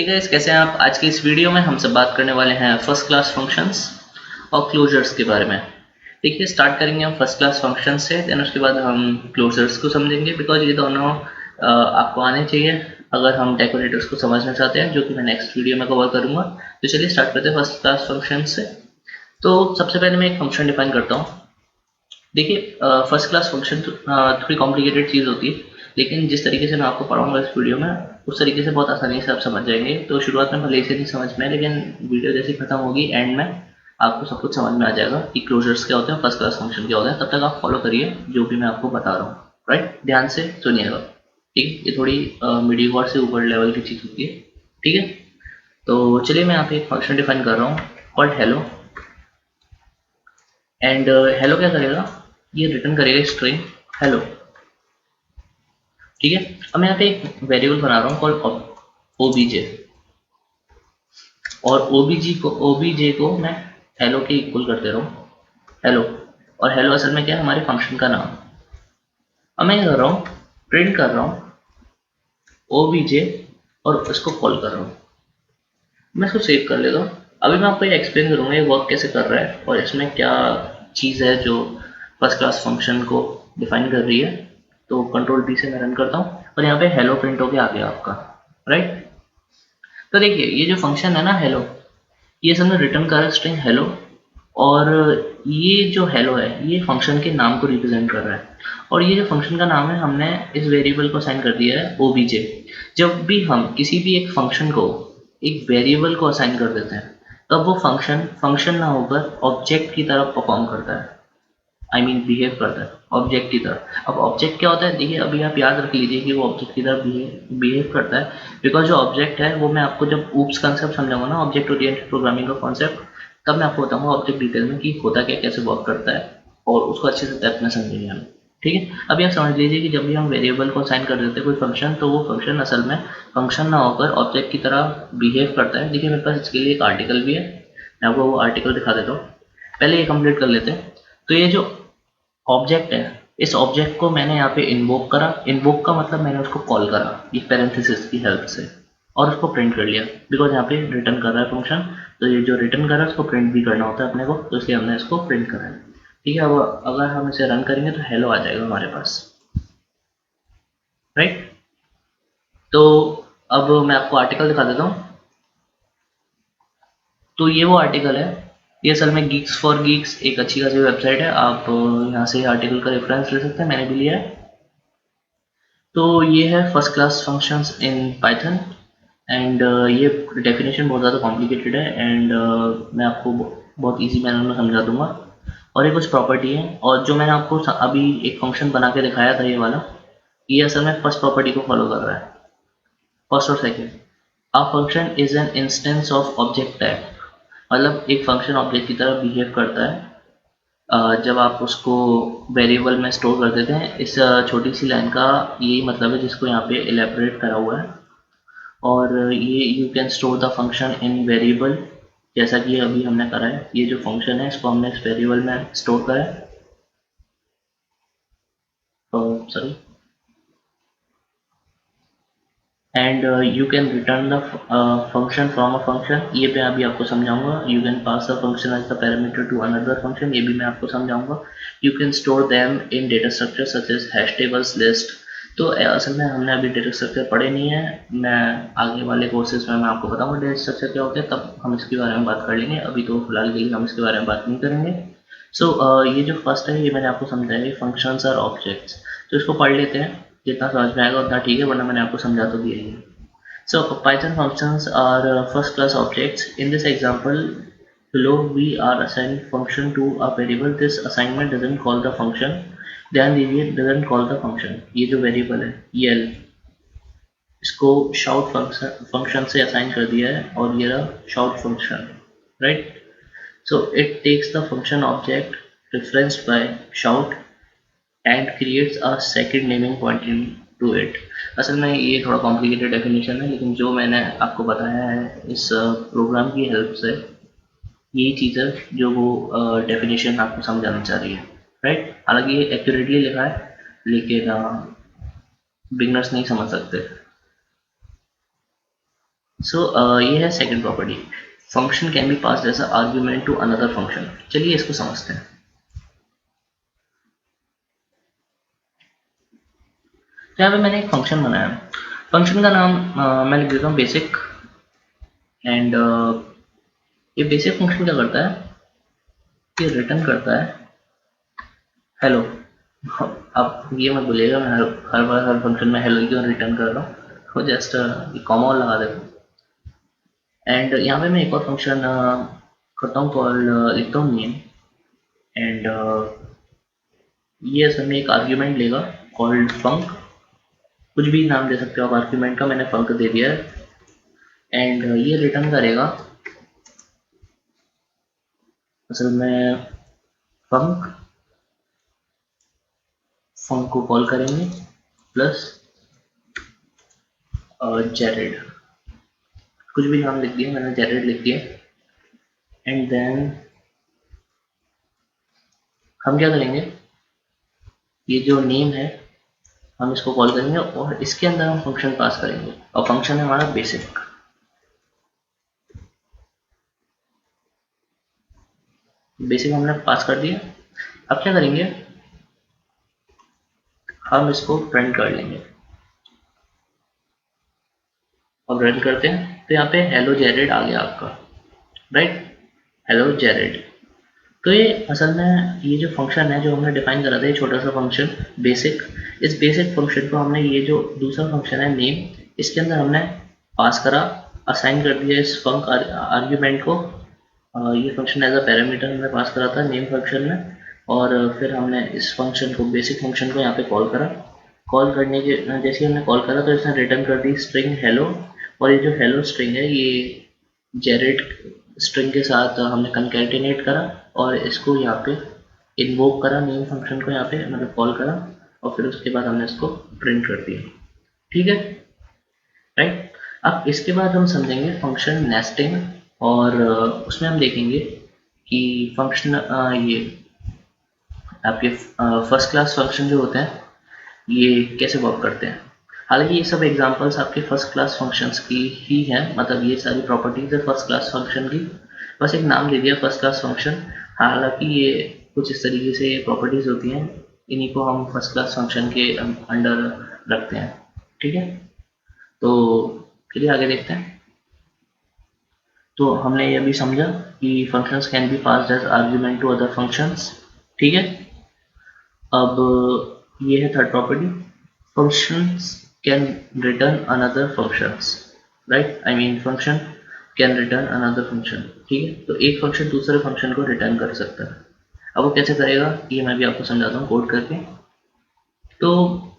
Guys, कैसे हैं आप। आज की इस वीडियो में हम सब बात करने वाले हैं फर्स्ट क्लास फंक्शंस और क्लोजर्स के बारे में। देखिए, स्टार्ट करेंगे हम फर्स्ट क्लास फंक्शन से, देन उसके बाद हम क्लोजर्स को समझेंगे, बिकॉज ये दोनों आपको आने चाहिए अगर हम डेकोरेटर्स को समझना चाहते हैं, जो कि मैं नेक्स्ट वीडियो में कवर करूंगा। तो चलिए स्टार्ट करते हैं फर्स्ट क्लास फंक्शन से। तो सबसे पहले मैं एक फंक्शन डिफाइन करता हूँ। देखिए, फर्स्ट क्लास फंक्शन थोड़ी कॉम्प्लिकेटेड चीज़ होती है, लेकिन जिस तरीके से मैं आपको पढ़ाऊंगा इस वीडियो में, उस तरीके से बहुत आसानी से आप समझ जाएंगे। तो शुरुआत में भले से नहीं समझ में, लेकिन वीडियो जैसे खत्म होगी एंड में आपको सब कुछ समझ में आ जाएगा कि क्लोजर्स क्या होते हैं, फर्स्ट क्लास फंक्शन क्या होता है। तब तक आप फॉलो करिए जो भी मैं आपको बता रहा हूँ, राइट। ध्यान से सुनिएगा, ठीक है। ये थोड़ी मीडियोकर से ऊपर लेवल की चीज़ होती है, ठीक है। तो चलिए, मैं यहाँ पे एक फंक्शन डिफाइन कर रहा हूँ कॉल्ड हेलो। एंड हेलो क्या करेगा, ये रिटर्न करेगा स्ट्रिंग हेलो, ठीक है। अब मैं यहाँ पे एक वेरिएबल बना रहा हूँ कॉल्ड ओबीजे, और ओबीजे को मैं हेलो के इक्वल कर दे रहा हूँ, हेलो। और हेलो असल में क्या है, हमारे फंक्शन का नाम। अब मैं क्या कर रहा हूँ, प्रिंट कर रहा हूँ ओबीजे और उसको कॉल कर रहा हूँ। मैं इसको सेव कर लेता हूँ। अभी मैं आपको ये एक्सप्लेन करूँगा ये वर्क कैसे कर रहा है और इसमें क्या चीज़ है जो फर्स्ट क्लास फंक्शन को डिफाइन कर रही है। तो कंट्रोल पी से मैं रन करता हूँ और यहाँ पे हेलो प्रिंट हो गया आ गया आपका, राइट। तो देखिए, ये जो फंक्शन है ना हेलो, ये असल में रिटर्न कर रहा है स्ट्रिंग हेलो, और ये जो हेलो है ये फंक्शन के नाम को रिप्रेजेंट कर रहा है। और ये जो फंक्शन का नाम है, हमने इस वेरिएबल को असाइन कर दिया है ओबीजे। जब भी हम किसी भी एक फंक्शन को एक वेरिएबल को असाइन कर देते हैं, तब वो फंक्शन ना होकर ऑब्जेक्ट की तरह परफॉर्म करता है, आई मीन बिहेव करता है ऑब्जेक्ट की तरह। अब ऑब्जेक्ट क्या होता है, देखिए अभी आप याद रख लीजिए कि वो ऑब्जेक्ट की तरह बिहेव करता है, बिकॉज जो ऑब्जेक्ट है वो मैं आपको जब ऊप्स कंसेप्ट समझाऊंगा ना, ऑब्जेक्ट ओरिएंटेड प्रोग्रामिंग का कॉन्सेप्ट, तब मैं आपको बताऊंगा ऑब्जेक्ट डिटेल में कि होता क्या, कैसे वर्क करता है, और उसको अच्छे से डेप्थ में समझेंगे हम, ठीक है। अभी आप समझ लीजिए कि जब भी हम वेरिएबल को असाइन कर देते हैं कोई फंक्शन, तो वो फंक्शन असल में फंक्शन ना होकर ऑब्जेक्ट की तरह बिहेव करता है। देखिए, मेरे पास इसके लिए एक आर्टिकल भी है, मैं आपको वो आर्टिकल दिखा देता हूँ। पहले ये कंप्लीट कर लेते हैं। तो ये जो ऑब्जेक्ट है, इस ऑब्जेक्ट को मैंने यहाँ पे इन्वोक करा। इन्वोक का मतलब मैंने उसको कॉल करा ये पैरेंथेसिस की हेल्प से, और उसको प्रिंट कर लिया, बिकॉज यहाँ पे रिटर्न कर रहा है फंक्शन। तो ये जो रिटर्न कर रहा है उसको प्रिंट भी करना होता है अपने को, तो इसलिए हमने इसको प्रिंट करा है, ठीक है। अब अगर हम इसे रन करेंगे तो हेलो आ जाएगा हमारे पास, राइट। तो अब मैं आपको आर्टिकल दिखा देता हूँ। तो ये वो आर्टिकल है, ये असल में गीक्स फॉर गीक्स एक अच्छी खासी वेबसाइट है, आप यहाँ से आर्टिकल का रेफरेंस ले सकते हैं, मैंने भी लिया है। तो ये है first class functions in Python. And ये डेफिनेशन बहुत ज़्यादा कॉम्प्लिकेटेड है, एंड मैं आपको बहुत इजी मैनर में समझा दूंगा। और ये कुछ प्रॉपर्टी है, और जो मैंने आपको अभी एक फंक्शन बना के दिखाया था ये वाला, ये असल में फर्स्ट प्रॉपर्टी को फॉलो कर रहा है, फर्स्ट और second. A function is an instance of object type, मतलब एक फंक्शन ऑब्जेक्ट की तरह बिहेव करता है जब आप उसको वेरिएबल में स्टोर कर देते हैं। इस छोटी सी लाइन का यही मतलब है जिसको यहाँ पे एलेबरेट करा हुआ है। और ये you can store the function in variable, जैसा कि अभी हमने करा है। ये जो फंक्शन है इसको हमने इस वेरिएबल में स्टोर करा है, sorry. And you can return the function from a function, ये मैं अभी आपको समझाऊंगा। You can pass the function as the parameter to another function, ये भी मैं आपको समझाऊंगा। You can store them in data structure such as hash tables, list. तो असल में हमने अभी डेटा स्ट्रक्चर पढ़े नहीं है, मैं आगे वाले कोर्सेज में मैं आपको बताऊंगा डेटा स्ट्रक्चर क्या होते हैं, तब हम इसके बारे में बात कर लेंगे। अभी तो फिलहाल के लिए हम इसके बारे में बात नहीं करेंगे। सो ये जो फर्स्ट है ये मैंने आपको समझाया, फंक्शंस और ऑब्जेक्ट्स। तो इसको पढ़ लेते हैं, जितना समझ में आएगा उतना ठीक है, वरना मैंने आपको समझा तो दिया ही है। So Python functions are first class objects. In this example below, we are assigning function to a variable. This assignment doesn't call the function. ध्यान दीजिए, doesn't call the function। ये जो वेरिएबल है EL, इसको shout फंक्शन से assign कर दिया है, और ये रहा shout function, right. So it takes the function object referenced by shout and creates a second naming pointing to it। असल में ये थोड़ा कॉम्प्लिकेटेड डेफिनेशन है, लेकिन जो मैंने आपको बताया है इस प्रोग्राम की हेल्प से, यही चीज़ है जो वो डेफिनेशन आपको समझाना चाह रही है, राइट। हालांकि ये एक्यूरेटली लिखा है, लेकिन बिगनर्स नहीं समझ सकते। सो ये है second property, function can be passed as a argument to another function. चलिए इसको समझते हैं। तो यहाँ पे मैंने एक फंक्शन बनाया, फंक्शन का नाम मैं लिख देता हूँ बेसिक। एंड ये बेसिक फंक्शन क्या करता है, ये रिटर्न करता है हेलो। अब ये मत बोलिएगा मैं हर बार हर फंक्शन में हेलो क्यों रिटर्न कर रहा हूँ, तो जस्ट कॉमा और लगा देता हूँ। एंड यहाँ पे मैं एक और फंक्शन करता हूँ कॉल, लिखता हूँ नेम। एंड ये असल में एक आर्ग्यूमेंट लेगा कॉल्ड फंक, कुछ भी नाम दे सकते हो आप आर्ग्यूमेंट का, मैंने फंक दे दिया है। एंड ये रिटर्न करेगा असल में फंक, फंक को कॉल करेंगे प्लस जेरेड, कुछ भी नाम लिख दिया मैंने, जेरेड लिख दिया। एंड देन हम क्या करेंगे, ये जो नेम है हम इसको कॉल करेंगे और इसके अंदर हम फंक्शन पास करेंगे, और फंक्शन है हमारा बेसिक। बेसिक हमने पास कर दिया। अब क्या करेंगे, हम इसको प्रिंट कर लेंगे। अब रन करते हैं तो यहाँ पे हेलो जेरेड आ गया आपका, राइट, हेलो जेरेड। तो ये असल में ये जो फंक्शन है जो हमने डिफाइन करा था, ये छोटा सा फंक्शन बेसिक, इस बेसिक फंक्शन को हमने ये जो दूसरा फंक्शन है नेम, इसके अंदर हमने पास करा, असाइन कर दिया इस फंक आर्ग्यूमेंट को। ये फंक्शन एज अ पैरामीटर हमने पास करा था नेम फंक्शन में, और फिर हमने इस फंक्शन को बेसिक फंक्शन को यहाँ पे कॉल करा। कॉल करने के जैसे हमने कॉल करा तो इसने रिटर्न कर दी स्ट्रिंग हेलो, और ये जो हेलो स्ट्रिंग है ये जेरेड स्ट्रिंग के साथ हमने कंकैटिनेट करा और इसको यहाँ पे इन्वोक करा, नेम फंक्शन को यहाँ पे मतलब कॉल करा, और फिर उसके बाद हमने इसको प्रिंट कर दिया। ठीक है, राइट। अब इसके बाद हम समझेंगे फंक्शन नेस्टिंग, और उसमें हम देखेंगे कि फंक्शन ये आपके फर्स्ट क्लास फंक्शन जो होते हैं ये कैसे वर्क करते हैं। हालांकि ये सब एग्जांपल्स आपके फर्स्ट क्लास फंक्शंस की ही हैं, मतलब ये सारी प्रॉपर्टीज है फर्स्ट क्लास फंक्शन की, बस एक नाम दे दिया फर्स्ट क्लास फंक्शन। हालांकि ये कुछ इस तरीके से प्रॉपर्टीज होती हैं, इन्हीं को हम फर्स्ट क्लास फंक्शन के अंडर रखते हैं। ठीक है, तो चलिए आगे देखते हैं। तो हमने ये भी समझा कि functions can be passed as argument to other functions. ठीक है, अब ये है third property, functions can return another functions, right, I mean function can return another function। ठीक है, तो एक फंक्शन दूसरे फंक्शन को रिटर्न कर सकता है। अब वो कैसे करेगा ये मैं भी आपको समझाता हूँ कोड करके। तो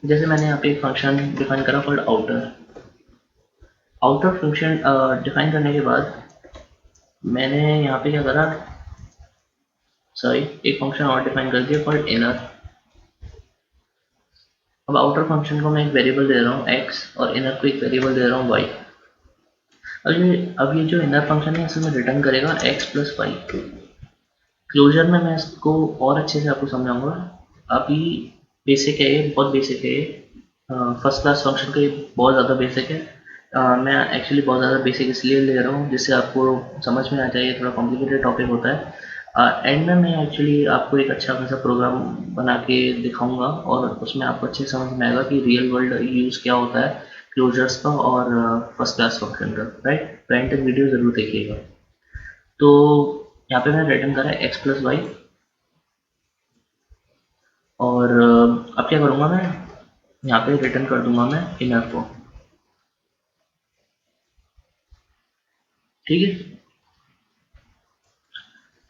जैसे मैंने यहाँ पे एक फंक्शन डिफाइन करा called outer. Outer function define करने के बाद मैंने यहाँ पे क्या करा, सॉरी, एक फंक्शन और डिफाइन कर दिया कॉल्ड इनर। अब आउटर फंक्शन को मैं एक वेरिएबल दे रहा हूँ x और इनर को एक वेरिएबल दे रहा हूँ y। अब ये जो इनर फंक्शन है इसमें रिटर्न करेगा x प्लस वाई। क्लोजर में मैं इसको और अच्छे से आपको समझाऊंगा, अभी बेसिक है ये, बहुत बेसिक है ये, फर्स्ट क्लास फंक्शन का ये बहुत ज़्यादा बेसिक है। मैं एक्चुअली बहुत ज़्यादा बेसिक इसलिए ले रहा हूँ जिससे आपको समझ में आ जाए, ये थोड़ा कॉम्प्लिकेटेड टॉपिक होता है। एंड में मैं एक्चुअली आपको एक अच्छा खासा प्रोग्राम बना के दिखाऊंगा और उसमें आपको अच्छे समझ में आएगा कि रियल वर्ल्ड यूज़ क्या होता है क्लोजर्स का और फर्स्ट क्लास फंक्शन का, राइट। तो एंड तक वीडियो ज़रूर देखिएगा। तो यहाँ पे मैंने रिटर्न करा एक्स प्लस वाई, और अब क्या करूँगा मैं, यहाँ पे रिटर्न कर दूंगा मैं इनर को। ठीक है,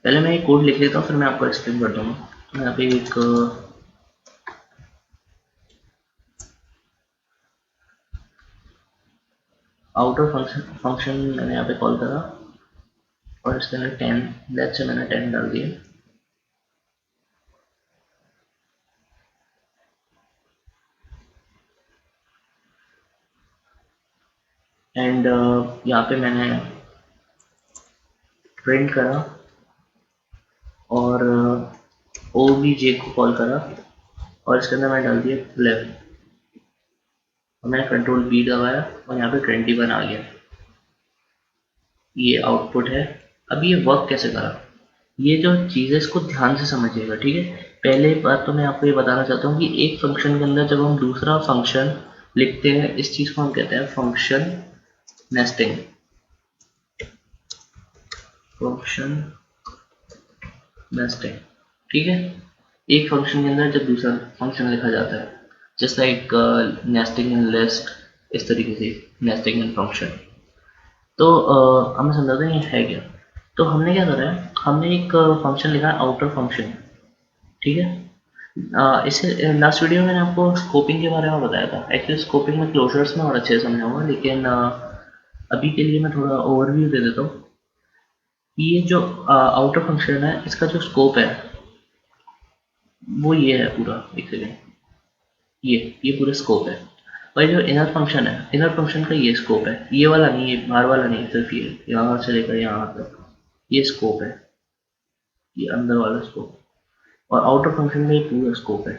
पहले मैं एक कोड लिख लेता हूँ फिर मैं आपको एक्सप्लेन कर दूंगा। तो यहाँ पे एक आउटर फंक्शन मैंने यहाँ पे कॉल करा और इसके अंदर 10 लेट से मैंने 10 डाल दिया। एंड यहाँ पे मैंने प्रिंट करा और ओ बी जे को कॉल करा और इसके अंदर मैं डाल दिया 11 और मैंने कंट्रोल बी दबाया और यहाँ पे 21 आ गया। ये आउटपुट है। अब ये वर्क कैसे करा, ये जो चीज़ है इसको ध्यान से समझिएगा, ठीक है। पहले बात तो मैं आपको ये बताना चाहता हूँ कि एक फंक्शन के अंदर जब हम दूसरा फंक्शन लिखते हैं, इस चीज़ को हम कहते हैं फंक्शन नेस्टिंग। फंक्शन नेस्टिंग, ठीक है। एक फंक्शन के अंदर जब दूसरा फंक्शन लिखा जाता है, just like nesting in list, इस तरीके से नेस्टिंग इन फंक्शन। तो हमें समझाते हैं ये है क्या। तो हमने क्या करा है, हमने एक फंक्शन लिखा है आउटर फंक्शन, ठीक है। इससे लास्ट वीडियो में मैंने आपको स्कोपिंग के बारे में बताया था। एक्चुअली स्कोपिंग में क्लोजर्स में और अच्छे से समझाऊंगा, लेकिन अभी के लिए मैं थोड़ा ओवरव्यू दे देता हूँ। ये जो आउटर फंक्शन है, इसका जो स्कोप है वो ये है पूरा, एक सेकेंड, ये पूरा स्कोप है। और जो इनर फंक्शन है, इनर फंक्शन का ये स्कोप है, ये वाला नहीं, ये बाहर वाला नहीं, सिर्फ ये यहाँ से लेकर यहाँ तक ये स्कोप है, ये अंदर वाला स्कोप। और आउटर फंक्शन का ये पूरा स्कोप है,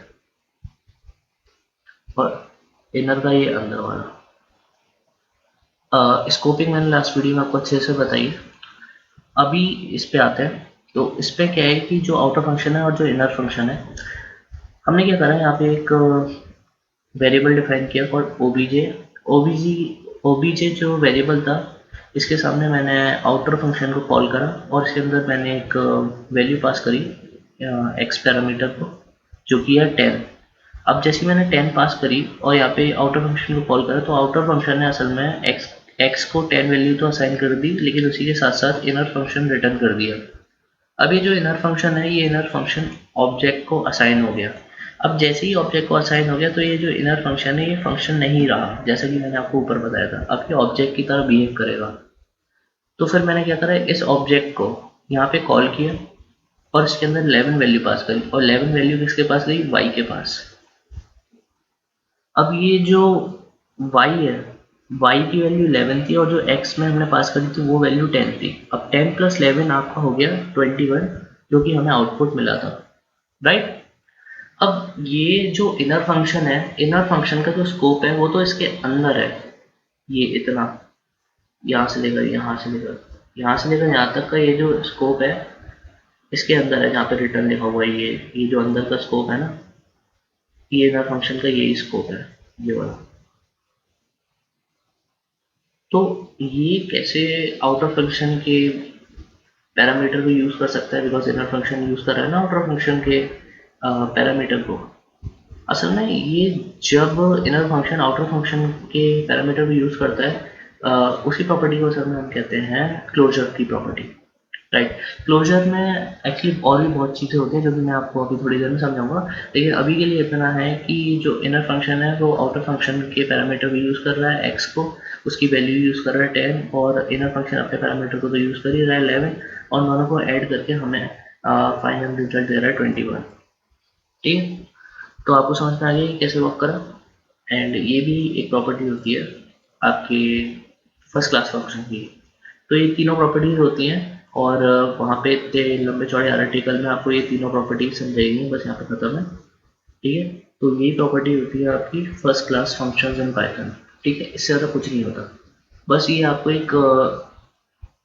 और इनर का ये अंदर वाला। स्कोपिंग मैंने लास्ट वीडियो में आपको अच्छे से बताई है। अभी इस पे आते हैं। तो इस पे क्या है कि जो आउटर फंक्शन है और जो इनर फंक्शन है, हमने क्या करा है यहाँ पे एक वेरिएबल डिफाइन किया और ओबीजे। ओबीजी ओबीजे जो वेरिएबल था, इसके सामने मैंने आउटर फंक्शन को कॉल करा और इसके अंदर मैंने एक वैल्यू पास करी एक्स पैरामीटर को, जो कि है 10। अब जैसे मैंने 10 पास करी और यहाँ पे आउटर फंक्शन को कॉल करा, तो आउटर फंक्शन ने असल में एक्स को 10 वैल्यू तो असाइन कर दी, लेकिन उसी के साथ साथ इनर फंक्शन रिटर्न कर दिया। अब ये जो इनर फंक्शन है, ये इनर फंक्शन ऑब्जेक्ट को असाइन हो गया। अब जैसे ही ऑब्जेक्ट को असाइन हो गया, तो ये जो इनर फंक्शन है ये फंक्शन नहीं रहा, जैसा कि मैंने आपको ऊपर बताया था। अब ये ऑब्जेक्ट की तरह बिहेव करेगा। तो फिर मैंने क्या करा, इस ऑब्जेक्ट को यहाँ पे कॉल किया और इसके अंदर 11 वैल्यू पास करी, और 11 वैल्यू किसके पास गई, y के पास। अब ये जो y है, y की वैल्यू 11 थी और जो x में हमने पास करी थी वो वैल्यू 10 थी। अब 10 प्लस 11 आपका हो गया 21, जो कि हमें आउटपुट मिला था, राइट। अब ये जो इनर फंक्शन है, इनर फंक्शन का जो स्कोप है वो तो इसके अंदर है, ये इतना, यहाँ से लेकर यहाँ तक का ये जो स्कोप है इसके अंदर है, जहाँ पे रिटर्न लिखा हुआ है, ये जो अंदर का स्कोप है ना, ये इनर फंक्शन का यही स्कोप है, ये वाला। तो ये कैसे आउटर फंक्शन के पैरामीटर को यूज कर सकता है, बिकॉज इनर फंक्शन यूज कर रहा है ना आउटर फंक्शन के पैरामीटर को। असल में ये जब इनर फंक्शन आउटर फंक्शन के पैरामीटर को यूज करता है, उसी प्रॉपर्टी को असल में हम कहते हैं क्लोजर की प्रॉपर्टी, राइट। क्लोजर में एक्चुअली और भी बहुत चीज़ें होती हैं जो कि मैं आपको अभी थोड़ी देर में समझाऊंगा, लेकिन अभी के लिए इतना है कि जो इनर फंक्शन है वो आउटर फंक्शन के पैरामीटर को यूज़ कर रहा है, एक्स को, उसकी वैल्यू यूज़ कर रहा है 10, और इनर फंक्शन अपने पैरामीटर को तो यूज़ कर ही रहा है 11, और दोनों को ऐड करके हमें फाइनल रिजल्ट दे रहा है 21, ठीक है। तो आपको समझ में आ गया कि कैसे वर्क करा। एंड ये भी एक प्रॉपर्टी होती है आपके फर्स्ट क्लास फंक्शन की। तो ये तीनों प्रॉपर्टीज होती हैं, और वहाँ पे इतने लंबे चौड़े आर्टिकल में आपको ये तीनों प्रॉपर्टीज समझाएंगी, बस यहाँ पे खत्म है, ठीक है। तो यही प्रॉपर्टी होती है आपकी first class functions in Python, ठीक है। इससे ज़्यादा कुछ नहीं होता, बस ये आपको एक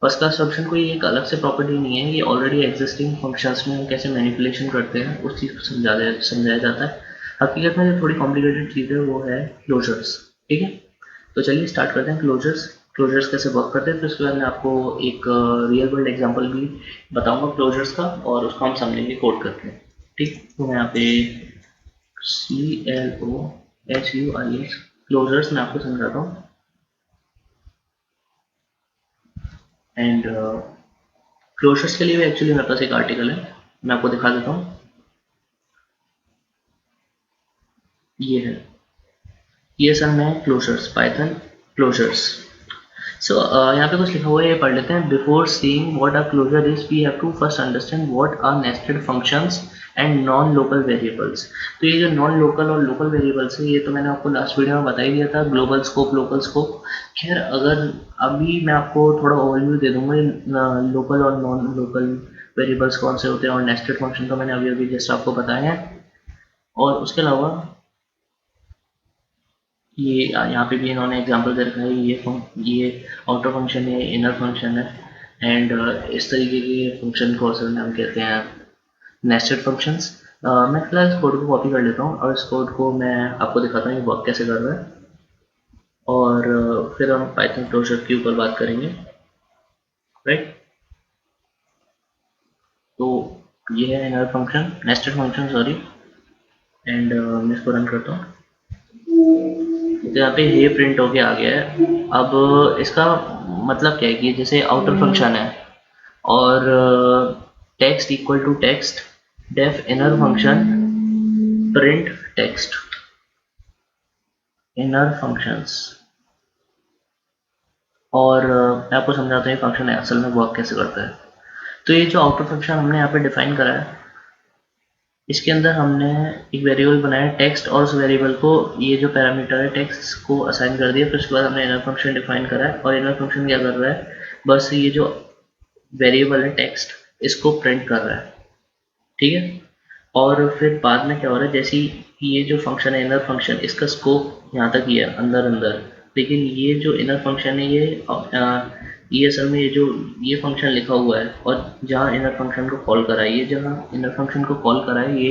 फर्स्ट क्लास फंक्शन को ये एक अलग से प्रॉपर्टी नहीं है, ये ऑलरेडी एग्जिस्टिंग फंक्शंस में हम कैसे मैनिपुलेशन करते हैं उस चीज़ को समझाया जाता है। हकीकत में जो थोड़ी कॉम्प्लिकेटेड चीज़ है वो है क्लोजर्स, ठीक है। तो चलिए स्टार्ट करते हैं क्लोजर्स। क्लोजर्स कैसे वर्क करते हैं, तो उसके बाद मैं आपको एक रियल वर्ल्ड एग्जांपल भी बताऊंगा क्लोजर्स का, और उसको हम समझेंगे कोड करके, ठीक। तो मैं यहाँ पे CLOSURS क्लोजर्स मैं आपको समझाता हूँ। एंड क्लोजर्स के लिए भी एक्चुअली मेरे पास एक आर्टिकल है, मैं आपको दिखा देता हूँ। ये है, ये सर में क्लोजर्स, पाइथन क्लोजर्स। सो यहाँ पे कुछ लिखा हुआ है, ये पढ़ लेते हैं। Before seeing what are closure is, we have to first understand what are nested functions and non local variables. तो ये जो नॉन लोकल और लोकल वेरिएबल्स है, ये तो मैंने आपको लास्ट वीडियो में बता ही दिया था, ग्लोबल स्कोप, लोकल स्कोप। खैर, अगर अभी मैं आपको थोड़ा ओवरव्यू दे दूंगा लोकल और नॉन लोकल वेरिएबल्स कौन से होते हैं, और नेस्टेड फंक्शन तो मैंने अभी अभी जस्ट आपको बताया है। और उसके अलावा ये यहाँ पे भी इन्होंने एग्जांपल दे रखा है, ये आउटर फंक्शन है, इनर फंक्शन है, एंड इस तरीके के फंक्शन को असल में हम कहते हैं नेस्टेड फंक्शंस। मैं फिलहाल इस कोड को कॉपी कर लेता हूँ और इस कोड को मैं आपको दिखाता हूँ ये वर्क कैसे कर रहा है, और फिर हम पाइथन क्लोजर के ऊपर बात करेंगे, राइट। तो ये है inner function, nested function sorry, and मैं इसको रन करता हूँ। तो यहाँ पे ये प्रिंट होके आ गया है। अब इसका मतलब क्या है कि जैसे आउटर फंक्शन है और text equal to text def inner function print text inner functions, और मैं आपको समझाता हूँ फंक्शन असल में वर्क कैसे करता है। तो ये जो आउटर फंक्शन हमने यहाँ पे डिफाइन करा है, इसके अंदर हमने एक वेरिएबल बनाया टेक्स्ट, और उस वेरिएबल को ये जो पैरामीटर है टेक्स्ट को असाइन कर दिया। फिर उसके बाद हमने इनर फंक्शन डिफाइन करा है, और इनर फंक्शन क्या कर रहा है, बस ये जो वेरिएबल है टेक्स्ट इसको प्रिंट कर रहा है, ठीक है। और फिर बाद में क्या हो रहा है, जैसे ये जो फंक्शन है इनर फंक्शन, इसका स्कोप यहाँ तक ही है अंदर अंदर, लेकिन ये जो इनर फंक्शन है ये असल में ये फंक्शन लिखा हुआ है, और जहाँ इनर फंक्शन को कॉल करा है, ये जहाँ इनर फंक्शन को कॉल करा है, ये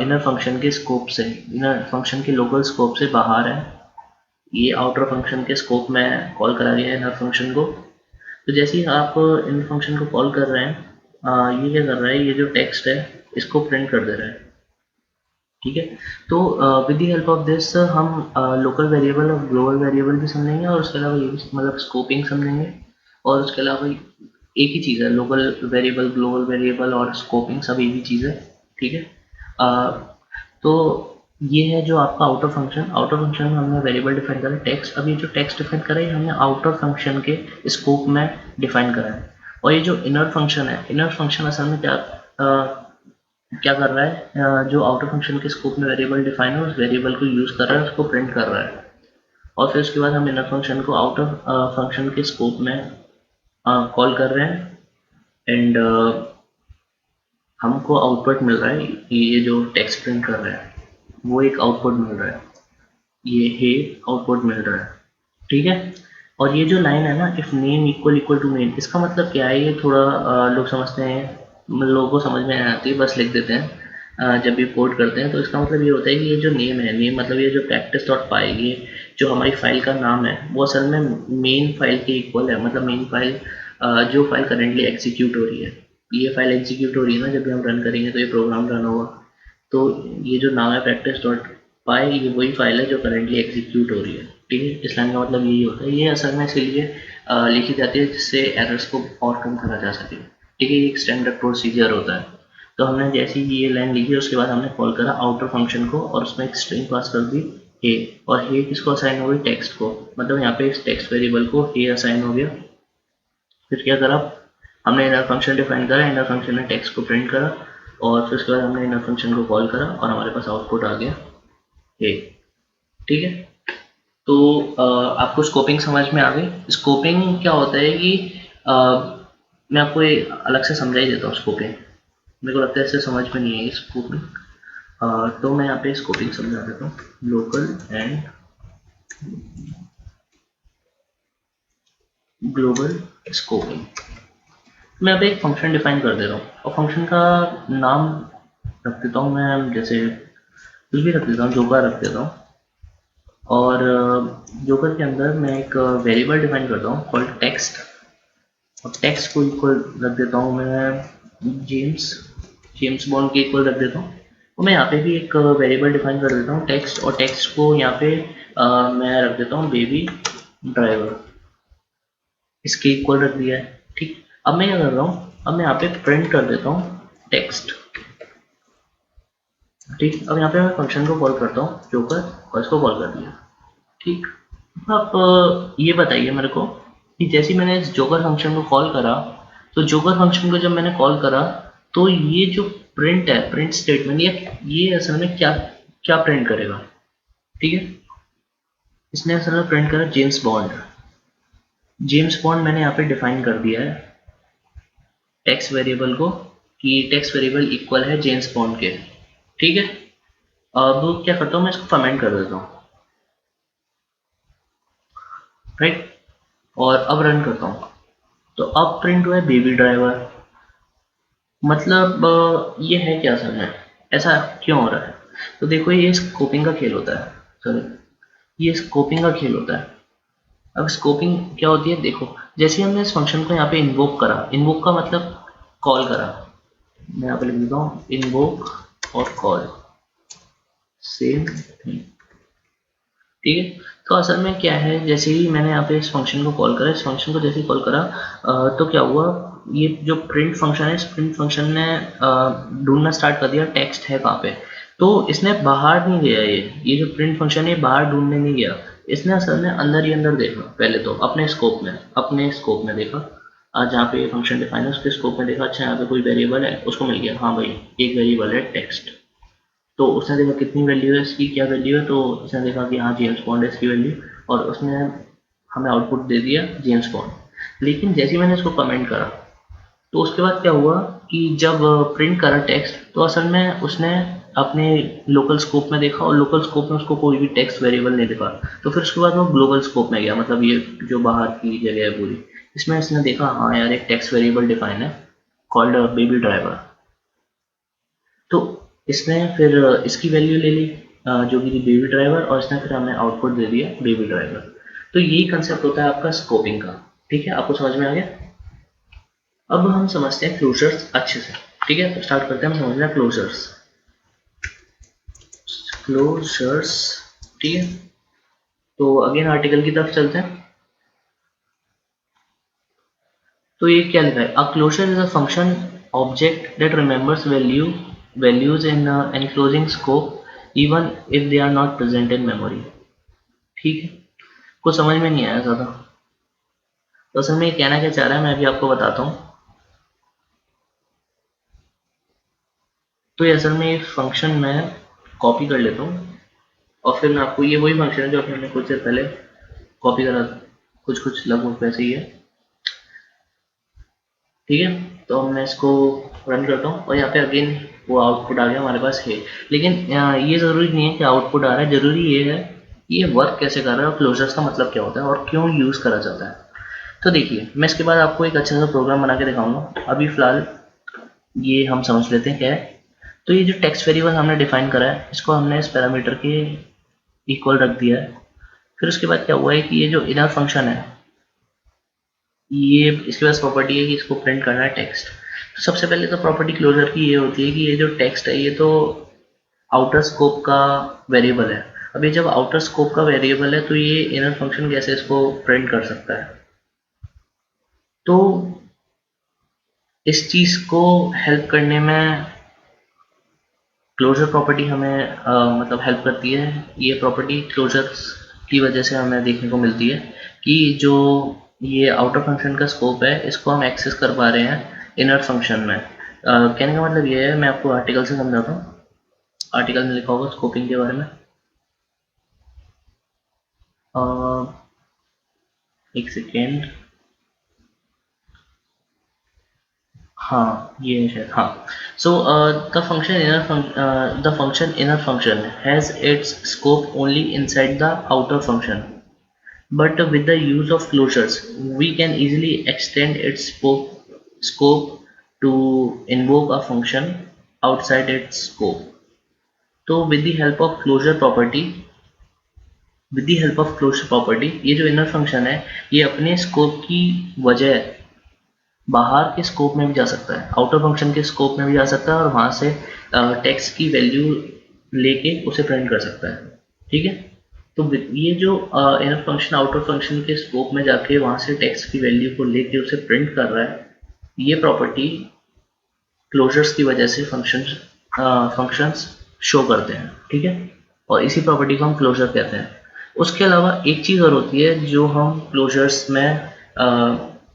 इनर फंक्शन के स्कोप से, इनर फंक्शन के लोकल स्कोप से बाहर है। ये आउटर फंक्शन के स्कोप में कॉल करा गया है इनर फंक्शन को। तो जैसे ही आप इन फंक्शन को कॉल कर रहे हैं, ये क्या कर रहा है, ये जो टेक्स्ट है इसको प्रिंट कर दे रहा है, ठीक है। तो with the help of this हम लोकल वेरिएबल और ग्लोबल वेरिएबल भी समझेंगे, और उसके अलावा ये भी मतलब स्कोपिंग समझेंगे, और उसके अलावा एक ही चीज़ है, लोकल वेरिएबल, ग्लोबल वेरिएबल और स्कोपिंग सब एक ही चीज़ है, ठीक है। तो ये है जो आपका आउटर फंक्शन। आउटर फंक्शन में हमने वेरिएबल डिफाइन करा है टेक्स्ट। अब ये जो टेक्स्ट डिफाइन करा है हमने आउटर फंक्शन के स्कोप में डिफाइन करा है। और ये जो इनर फंक्शन है, इनर फंक्शन असल में क्या कर रहा है, जो आउटर फंक्शन के स्कोप में वेरिएबल डिफाइन है उस वेरिएबल को यूज कर रहा है, उसको प्रिंट कर रहा है। और फिर उसके बाद हम इनर फंक्शन को आउटर फंक्शन के स्कोप में कॉल कर रहे हैं, एंड हमको आउटपुट मिल रहा है कि ये जो टेक्स्ट प्रिंट कर रहा है वो एक आउटपुट मिल रहा है, ये है आउटपुट मिल रहा है, ठीक है। और ये जो लाइन है ना, if name equal equal to name, इसका मतलब क्या है, ये थोड़ा लोग समझते हैं, लोगों को समझ में नहीं आती, बस लिख देते हैं जब ये कोड करते हैं। तो इसका मतलब ये होता है कि ये जो नेम है, नेम मतलब ये जो प्रैक्टिस डॉट पाई, ये जो हमारी फाइल का नाम है वो असल में मेन फाइल के इक्वल है। मतलब मेन फाइल, जो फाइल करेंटली एग्जीक्यूट हो रही है, ये फाइल एग्जीक्यूट हो रही है ना, जब भी हम रन करेंगे तो ये प्रोग्राम रन होगा। तो ये जो नाम है प्रैक्टिस डॉट पाई, ये वही फाइल है जो करेंटली एग्जीक्यूट हो रही है, ठीक है। इस लाइन का मतलब यही होता है। ये असल में इसलिए लिखी जाती है जिससे एरर्स को और कम करा जा सके, ठीक है। ये एक स्टैंडर्ड प्रोसीजर होता है। तो हमने जैसे ही ये लाइन लिखी उसके बाद हमने कॉल करा आउटर फंक्शन को, और उसमें एक स्ट्रिंग पास कर दी हे, और हे किसको असाइन हो गई, टेक्स्ट को। मतलब यहाँ पे इस टेक्स्ट वेरिएबल को हे असाइन हो गया। फिर क्या करा, हमने इनर फंक्शन डिफाइन करा, इनर फंक्शन ने टेक्स्ट को प्रिंट करा, और फिर उसके बाद हमने इनर फंक्शन को कॉल करा और हमारे पास आउटपुट आ गया हे, ठीक है। तो आपको स्कोपिंग समझ में आ गई। स्कोपिंग क्या होता है कि मैं आपको एक अलग से समझा ही देता हूँ स्कोपिंग, मेरे को लगता है इससे समझ में नहीं है स्कोपिंग। तो मैं यहाँ पे स्कोपिंग समझा देता हूँ, लोकल एंड ग्लोबल स्कोपिंग। मैं यहाँ पे एक फंक्शन डिफाइन कर दे रहा हूँ, और फंक्शन का नाम रख देता हूँ मैं, जैसे कुछ भी रख देता हूँ, जोकर रख देता हूँ। और जोकर के अंदर मैं एक वेरिएबल डिफाइन करता हूँ कॉल्ड टेक्स्ट, और टेक्स्ट को इक्वल रख देता हूँ मैं जेम्स, जेम्स बॉन्ड के इक्वल रख देता हूँ। तो मैं यहाँ पे भी एक वेरिएबल डिफाइन कर देता हूँ टेक्स्ट, और टेक्स्ट को यहाँ पे मैं रख देता हूँ बेबी ड्राइवर, इसके इक्वल रख दिया है, ठीक। अब मैं क्या कर रहा हूँ, अब मैं यहाँ पे प्रिंट कर देता हूँ टेक्स्ट, ठीक। अब यहाँ पे मैं फंक्शन को कॉल करता हूँ जोकर, और इसको कॉल कर दिया, ठीक। आप ये बताइए मेरे को कि जैसे ही मैंने इस जोकर फंक्शन को कॉल करा, तो जोकर फंक्शन को जब मैंने कॉल करा, तो ये जो प्रिंट है, प्रिंट स्टेटमेंट, ये असल में क्या क्या प्रिंट करेगा, ठीक है। इसने असल में प्रिंट करा जेम्स बॉन्ड। जेम्स बॉन्ड मैंने यहाँ पे डिफाइन कर दिया है टेक्स्ट वेरिएबल को, कि टेक्स्ट वेरिएबल इक्वल है जेम्स बॉन्ड के, ठीक है। अब क्या करता हूँ, मैं इसको कमेंट कर देता हूँ, राइट। और अब रन करता हूँ तो अब प्रिंट हुआ है बेबी ड्राइवर। मतलब ये है क्या असल में, ऐसा क्यों हो रहा है? तो देखो ये स्कोपिंग का खेल होता है, सॉरी, ये स्कोपिंग का खेल होता है। अब स्कोपिंग क्या होती है, देखो जैसे हमने इस फंक्शन को यहाँ पे इन्वोक करा, इन्वोक का मतलब कॉल करा, मैं यहाँ पे लिख देता हूँ इन्वोक और कॉल सेम थिंग, ठीक है। तो असल में क्या है, जैसे ही मैंने यहाँ पे इस फंक्शन को कॉल करा, इस फंक्शन को जैसे ही कॉल करा तो क्या हुआ, ये जो प्रिंट फंक्शन है, इस प्रिंट फंक्शन ने ढूंढना स्टार्ट कर दिया टेक्स्ट है कहाँ पे। तो इसने बाहर नहीं गया, ये जो प्रिंट फंक्शन है बाहर ढूंढने नहीं गया, इसने असल में अंदर ही अंदर देखा, पहले तो अपने स्कोप में देखा, आज जहाँ पे ये फंक्शन डिफाइन है उसके स्कोप में देखा, अच्छा यहाँ पे कोई वेरिएबल है, उसको मिल गया, हाँ भाई एक वेरिएबल है टेक्स्ट। तो उसने देखा कितनी वैल्यू है इसकी, क्या वैल्यू है, तो उसने देखा कि हाँ जेम्स बॉन्ड है इसकी वैल्यू, और उसने हमें आउटपुट दे दिया जेम्स बॉन्ड। लेकिन जैसे ही मैंने इसको कमेंट करा तो उसके बाद क्या हुआ कि जब प्रिंट करा टेक्स्ट, तो असल में उसने अपने लोकल स्कोप में देखा, और लोकल स्कोप में उसको कोई भी टेक्स्ट वेरिएबल नहीं दिखा। तो फिर उसके बाद वो ग्लोबल स्कोप में गया, मतलब ये जो बाहर की जगह है पूरी, इसमें इसने देखा हाँ यार एक टेक्स्ट वेरिएबल डिफाइन है कॉल्ड बेबी ड्राइवर। तो इसने फिर इसकी वैल्यू ले ली जो कि थी बेबी ड्राइवर, और इसने फिर हमें आउटपुट दे दिया बेबी ड्राइवर। तो यही कंसेप्ट होता है आपका स्कोपिंग का, ठीक है, आपको समझ में आ गया। अब हम समझते हैं क्लोजर्स अच्छे से, ठीक है, तो स्टार्ट करते हैं हम समझना क्लोजर्स। क्लोजर्स, ठीक है, तो अगेन आर्टिकल की तरफ चलते हैं। तो ये क्या लिखा है, a closure is a function object that remembers values in enclosing scope even if they are not present in memory, ठीक है। कुछ समझ में नहीं आया ज़्यादा, तो असल में ये कहना क्या चाह रहा है मैं अभी आपको बताता हूँ। तो ये असल में एक फंक्शन मैं कॉपी कर लेता हूँ, और फिर मैं आपको, ये वही फंक्शन है जो हमने कुछ देर पहले कॉपी करा, कुछ कुछ लगभग वैसे ही है, ठीक है। तो मैं इसको रन करता हूँ और यहाँ पे अगेन वो आउटपुट आ गया हमारे पास है। लेकिन ये ज़रूरी नहीं है कि आउटपुट आ रहा है, ज़रूरी ये है कि ये वर्क कैसे कर रहा है और क्लोजर्स का मतलब क्या होता है और क्यों यूज़ करा जाता है। तो देखिए मैं इसके बाद आपको एक अच्छा सा प्रोग्राम बना के दिखाऊंगा, अभी फ़िलहाल ये हम समझ लेते हैं क्या है। तो ये जो टेक्स्ट वेरिएबल हमने डिफाइन करा है, इसको हमने इस पैरामीटर के इक्वल रख दिया है। फिर उसके बाद क्या हुआ है कि ये जो इनर फंक्शन है, ये इसके पास प्रॉपर्टी है कि इसको प्रिंट करना है टेक्स्ट। तो सबसे पहले तो प्रॉपर्टी क्लोजर की ये होती है कि ये जो टेक्स्ट है ये तो आउटर स्कोप का वेरिएबल है। अब ये जब आउटर स्कोप का वेरिएबल है तो ये इनर फंक्शन कैसे इसको प्रिंट कर सकता है। तो इस चीज़ को हेल्प करने में क्लोजर प्रॉपर्टी हमें मतलब हेल्प करती है। ये प्रॉपर्टी क्लोजर की वजह से हमें देखने को मिलती है कि जो ये आउटर फंक्शन का स्कोप है इसको हम एक्सेस कर पा रहे हैं इनर फंक्शन में। कहने का मतलब ये है, मैं आपको आर्टिकल से समझाता हूँ। आर्टिकल में लिखा होगा स्कोपिंग के बारे में, अ, एक सेकेंड, हाँ ये है शायद, हाँ। So the function inner function has its scope only inside the outer function, but with the use of closures we can easily extend its scope to invoke a function outside its scope. तो with the help of closure property ये जो inner function है ये अपने scope की वजह बाहर के स्कोप में भी जा सकता है, आउटर फंक्शन के स्कोप में भी जा सकता है, और वहां से टेक्स्ट की वैल्यू लेके उसे प्रिंट कर सकता है, ठीक है। तो ये जो इनर फंक्शन आउटर फंक्शन के स्कोप में जाके वहां से टेक्स्ट की वैल्यू को लेके उसे प्रिंट कर रहा है, ये प्रॉपर्टी क्लोजर्स की वजह से फंक्शंस शो करते हैं, ठीक है। और इसी प्रॉपर्टी को हम क्लोजर कहते हैं। उसके अलावा एक चीज़ और होती है जो हम क्लोजर्स में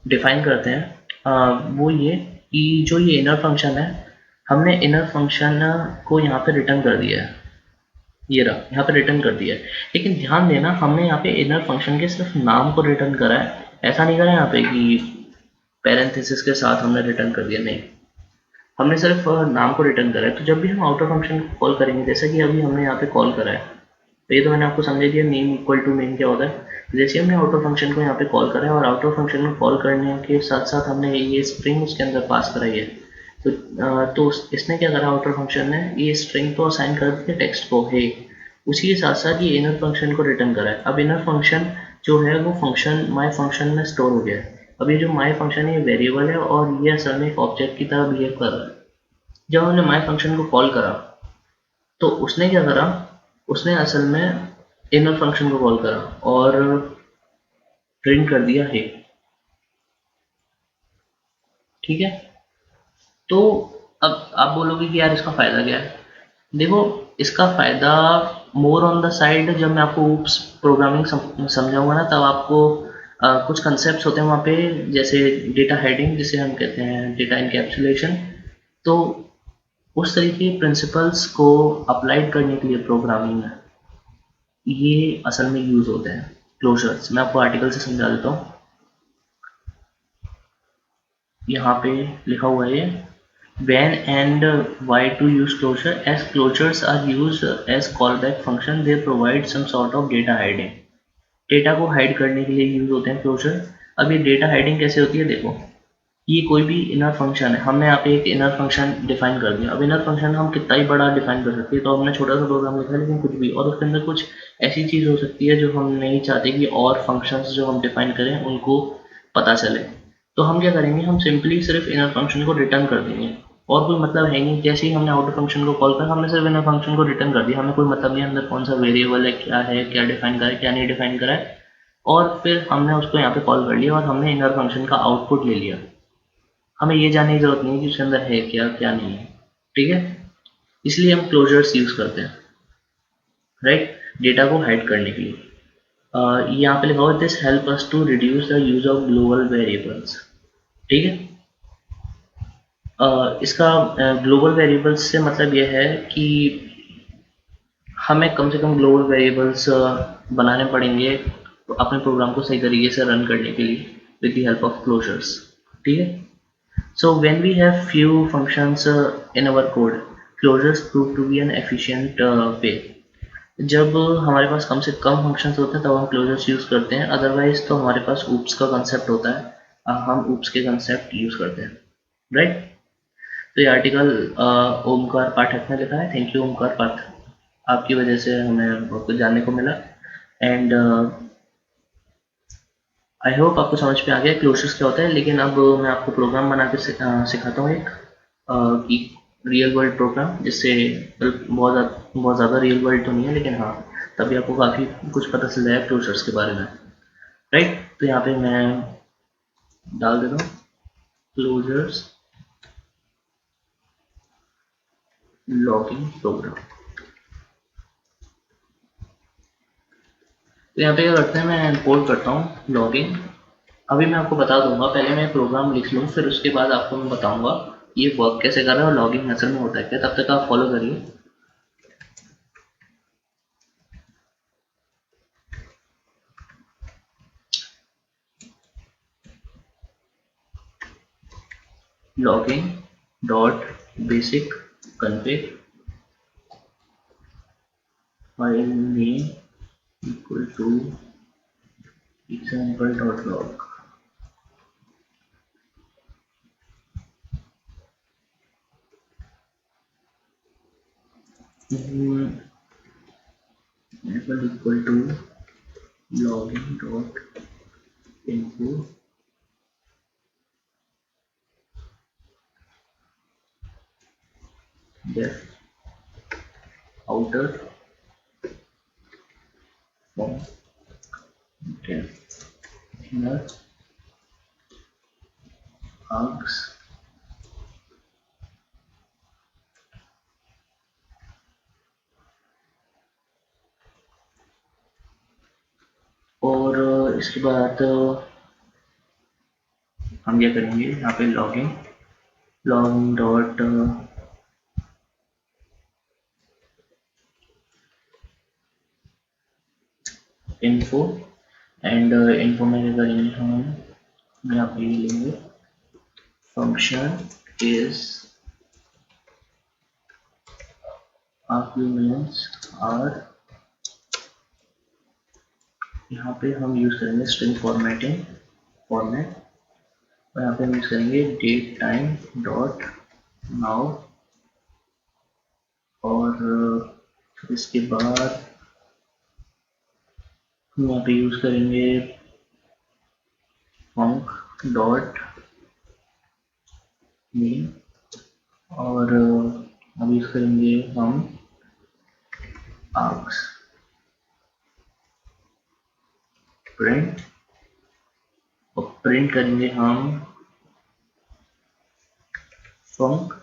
डिफाइन करते हैं, वो ये कि जो ये इनर फंक्शन है, हमने इनर फंक्शन को यहाँ पे रिटर्न कर दिया है, ये रहा यहाँ पे रिटर्न कर दिया है। लेकिन ध्यान देना हमने यहाँ पे इनर फंक्शन के सिर्फ नाम को रिटर्न करा है, ऐसा नहीं करा यहाँ पे कि पैरेंथेसिस के साथ हमने रिटर्न कर दिया, नहीं, हमने सिर्फ नाम को रिटर्न करा है। तो जब भी हम आउटर फंक्शन कॉल करेंगे, जैसा कि अभी हमने यहाँ पे कॉल करा है, तो ये तो मैंने आपको समझा दिया नेम इक्वल टू नेम क्या होता है। जैसे हमने आउटर फंक्शन को यहाँ पे कॉल करा है और आउटर फंक्शन को कॉल करने के साथ साथ हमने ये स्ट्रिंग उसके अंदर पास कराई है, तो इसने क्या करा आउटर फंक्शन ने, ये स्ट्रिंग तो असाइन कर दिया टेक्स्ट को है, उसी के साथ साथ ये इनर फंक्शन को रिटर्न करा है। अब इनर फंक्शन जो है वो फंक्शन माई फंक्शन में स्टोर हो गया है। अब ये जो माई फंक्शन है ये वेरिएबल है और ये असल में एक ऑब्जेक्ट की तरह बिहेव कर रहा है। जब हमने माई फंक्शन को कॉल करा तो उसने क्या करा, उसने असल में इनर फंक्शन को कॉल करा और प्रिंट कर दिया है। ठीक है, तो अब आप बोलोगे कि यार इसका फायदा क्या है। देखो, इसका फायदा मोर ऑन द साइड, जब मैं आपको ऊप्स प्रोग्रामिंग समझाऊंगा ना, तब आपको कुछ कंसेप्ट होते हैं वहाँ पे, जैसे डेटा हेडिंग जिसे हम कहते हैं, डेटा इनकैप्सुलेशन। तो उस तरीके के प्रिंसिपल्स को अप्लाइड करने के लिए प्रोग्रामिंग में ये असल में यूज होते हैं क्लोजर्स। मैं आपको आर्टिकल से समझा देता हूँ। यहाँ पे लिखा हुआ है when and why to use closure, as closures are used as callback function, they provide some sort of data hiding। Data को हाइड करने के लिए यूज होते हैं क्लोजर। अब ये डेटा हाइडिंग कैसे होती है, देखो, ये कोई भी इनर फंक्शन है, हमने यहाँ पे एक इनर फंक्शन डिफाइन कर दिया। अब इनर फंक्शन हम कितना ही बड़ा डिफाइन कर सकते हैं, तो हमने छोटा सा प्रोग्राम लिखा है लेकिन कुछ भी, और उसके अंदर कुछ ऐसी चीज़ हो सकती है जो हम नहीं चाहते कि और फंक्शंस जो हम डिफाइन करें उनको पता चले। तो हम क्या करेंगे, हम सिंपली सिर्फ इनर फंक्शन को रिटर्न कर देंगे, और कोई मतलब है नहीं। जैसे ही हमने आउटर फंक्शन को कॉल करा, हमने सिर्फ इनर फंक्शन को रिटर्न कर दिया, हमें कोई मतलब नहीं अंदर कौन सा वेरिएबल है, क्या डिफाइन करा है, क्या नहीं डिफाइन करा है। और फिर हमने उसको यहाँ पे कॉल कर लिया और हमने इनर फंक्शन का आउटपुट ले लिया। हमें ये जानने की जरूरत नहीं है कि उसके अंदर है क्या क्या नहीं है। ठीक है, इसलिए हम क्लोजर्स यूज करते हैं, राइट, डेटा को हाइड करने के लिए। यहाँ पे लिखा हुआ this help us to reduce the use of global variables. ठीक है, इसका ग्लोबल वेरिएबल्स से मतलब यह है कि हमें कम से कम ग्लोबल वेरिएबल्स बनाने पड़ेंगे अपने प्रोग्राम को सही तरीके से रन करने के लिए with the help of closures. ठीक है, so when we have few functions in our code, closures prove to be an efficient way। जब हमारे पास कम से कम फंक्शंस होते हैं तब हम क्लोजर्स यूज करते हैं, अदरवाइज तो हमारे पास ऊप्स का कंसेप्ट होता है, हम ऊप्स के कंसेप्ट यूज करते हैं, राइट। तो ये आर्टिकल ओमकार पाठक ने लिखा है। थैंक यू ओमकार पाठक, आपकी वजह से हमें बहुत कुछ जानने को मिला। एंड आई होप आपको समझ में आ गया क्लोजर्स क्या होता है। लेकिन अब मैं आपको प्रोग्राम बना के सिखाता हूँ एक, कि रियल वर्ल्ड प्रोग्राम, जिससे बहुत ज़्यादा रियल वर्ल्ड तो नहीं है, लेकिन हाँ तभी आपको काफ़ी कुछ पता चल जाएगा क्लोजर्स के बारे में, राइट। तो यहाँ पे मैं डाल देता हूँ क्लोजर्स लॉगिंग प्रोग्राम। तो यहाँ पे क्या करते हैं, मैं इंपोर्ट करता हूँ लॉगिंग। अभी मैं आपको बता दूंगा, पहले मैं प्रोग्राम लिख लूँ, फिर उसके बाद आपको मैं बताऊंगा ये वर्क कैसे कर रहा है और लॉगिंग असल में होता है क्या। तब तक आप फॉलो करिए। Logging dot basic config file name equal to example.log। equal to login dot info def outer from def inner args। और इसके बाद हम क्या करेंगे, यहाँ पे login dot info, and info में क्या करेंगे हम यहाँ पे लेंगे फंक्शन इज arguments are यहाँ पे हम यूज़ करेंगे स्ट्रिंग फॉर्मेट, और यहाँ पे हम यूज़ करेंगे डेट टाइम डॉट नाउ, और फिर इसके बाद हम यहाँ पे यूज़ करेंगे फंक डॉट नेम, और अब यूज़ करेंगे हम आर्क्स प्रिंट, और प्रिंट करेंगे हम फंक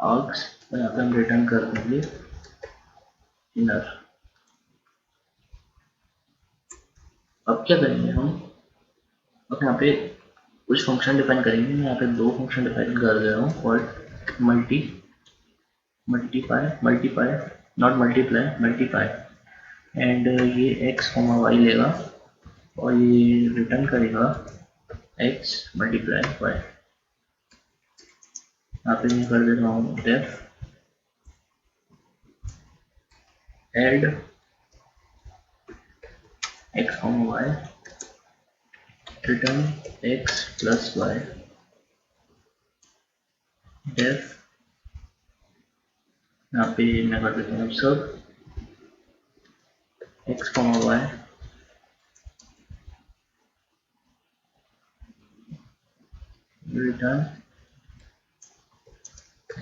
आर्क्स, और यहाँ पे हम रिटर्न कर देंगे इनर। अब क्या करेंगे हम, अब यहाँ पे कुछ फंक्शन डिफाइन करेंगे। मैं यहाँ पे दो फंक्शन डिफाइन कर दे रहा हूँ, और multiply not multiply, multiply, and ये x, y लेगा, और ये रिटर्न करेगा x मल्टीप्लाई y। यहाँ पे मैं कर देता हूँ def add x, y, return x plus y, def, यहाँ पे मैं कर देता हूँ sub x, y, return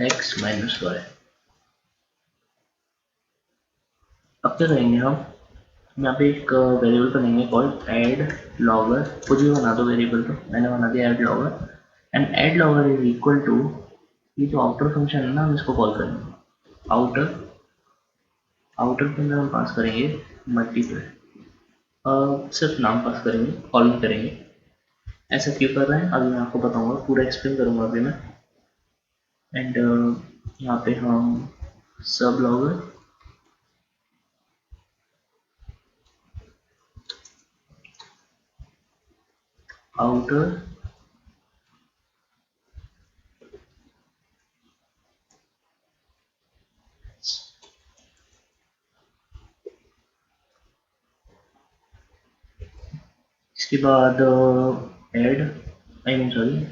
x minus y। अब क्या करेंगे हम, यहाँ पे एक वेरिएबल बनेंगे कॉल्ड ऐड लॉगर, कुछ भी बना दो वेरिएबल, तो मैंने बना दिया add logger, and add logger is equal to, ये जो आउटर फंक्शन है ना, हम इसको कॉल करेंगे आउटर। आउटर के अंदर हम पास करेंगे मल्टीप्लाई, सिर्फ नाम पास करेंगे, कॉल नहीं करेंगे। ऐसा क्यों कर रहे हैं अभी मैं आपको बताऊंगा, पूरा एक्सप्लेन करूंगा अभी मैं। एंड यहाँ पे हम सब लॉगर आउटर इसके बाद add, I mean sorry,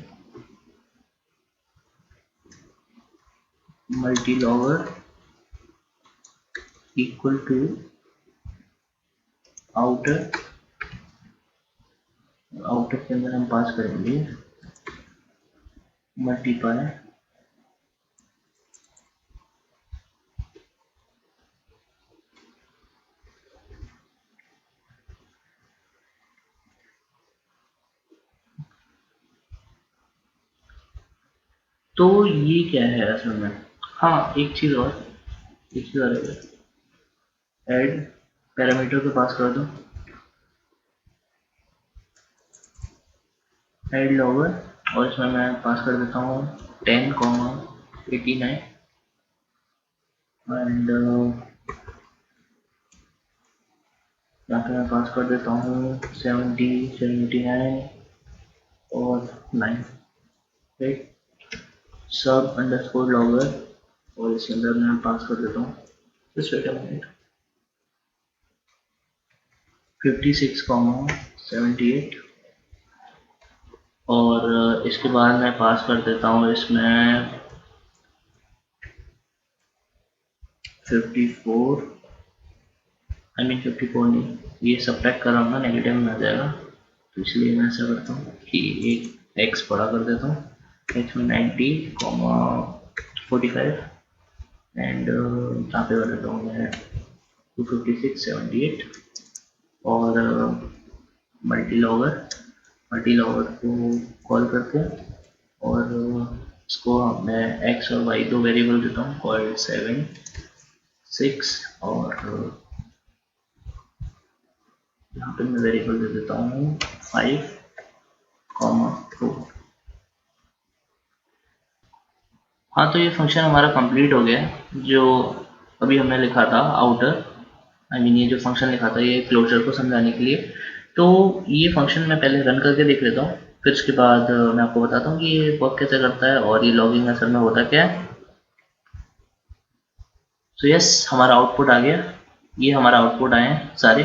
multi logger equal to outer. Outer के अंदर हम पास करेंगे मल्टीप्लाई, तो ये क्या है असल में। हाँ एक चीज़ और, ऐड पैरामीटर को पास कर दो, ऐड लॉगर, और इसमें मैं पास कर देता हूँ 10,89, एंड यहाँ पे मैं पास कर देता हूँ 70, 79 और 9, राइट। सब अंडरस्कोर लॉगर, और इसके अंदर मैं पास कर देता हूँ, जस्ट वेट अ मिनट, 56,78, और इसके बाद मैं पास कर देता हूँ इसमें 54, आई मीन 54 नहीं, ये सब्ट्रैक्ट कर रहा हूँ ना, नेगेटिव में आ जाएगा, तो इसलिए मैं ऐसा करता हूँ कि एक एक्स बड़ा कर देता हूँ, एक्स में 90, 45, एंड यहाँ पे कर देता हूँ मैं 256, 78, और मल्टी लॉगर को कॉल करते हैं, और इसको मैं एक्स और वाई दो वेरिएबल देता हूँ कॉल्ड 7, 6, और यहाँ पे मैं वेरिएबल दे देता हूँ 5,4। हाँ तो ये फंक्शन हमारा कंप्लीट हो गया, जो अभी हमने लिखा था आउटर, आई मीन ये जो फंक्शन लिखा था ये क्लोजर को समझाने के लिए। तो ये फंक्शन मैं पहले रन करके देख लेता हूँ, फिर उसके बाद मैं आपको बताता हूँ कि ये वर्क कैसे करता है और ये लॉगिंग असल में होता क्या है। सो यस, हमारा आउटपुट आ गया। ये हमारा आउटपुट आए हैं सारे,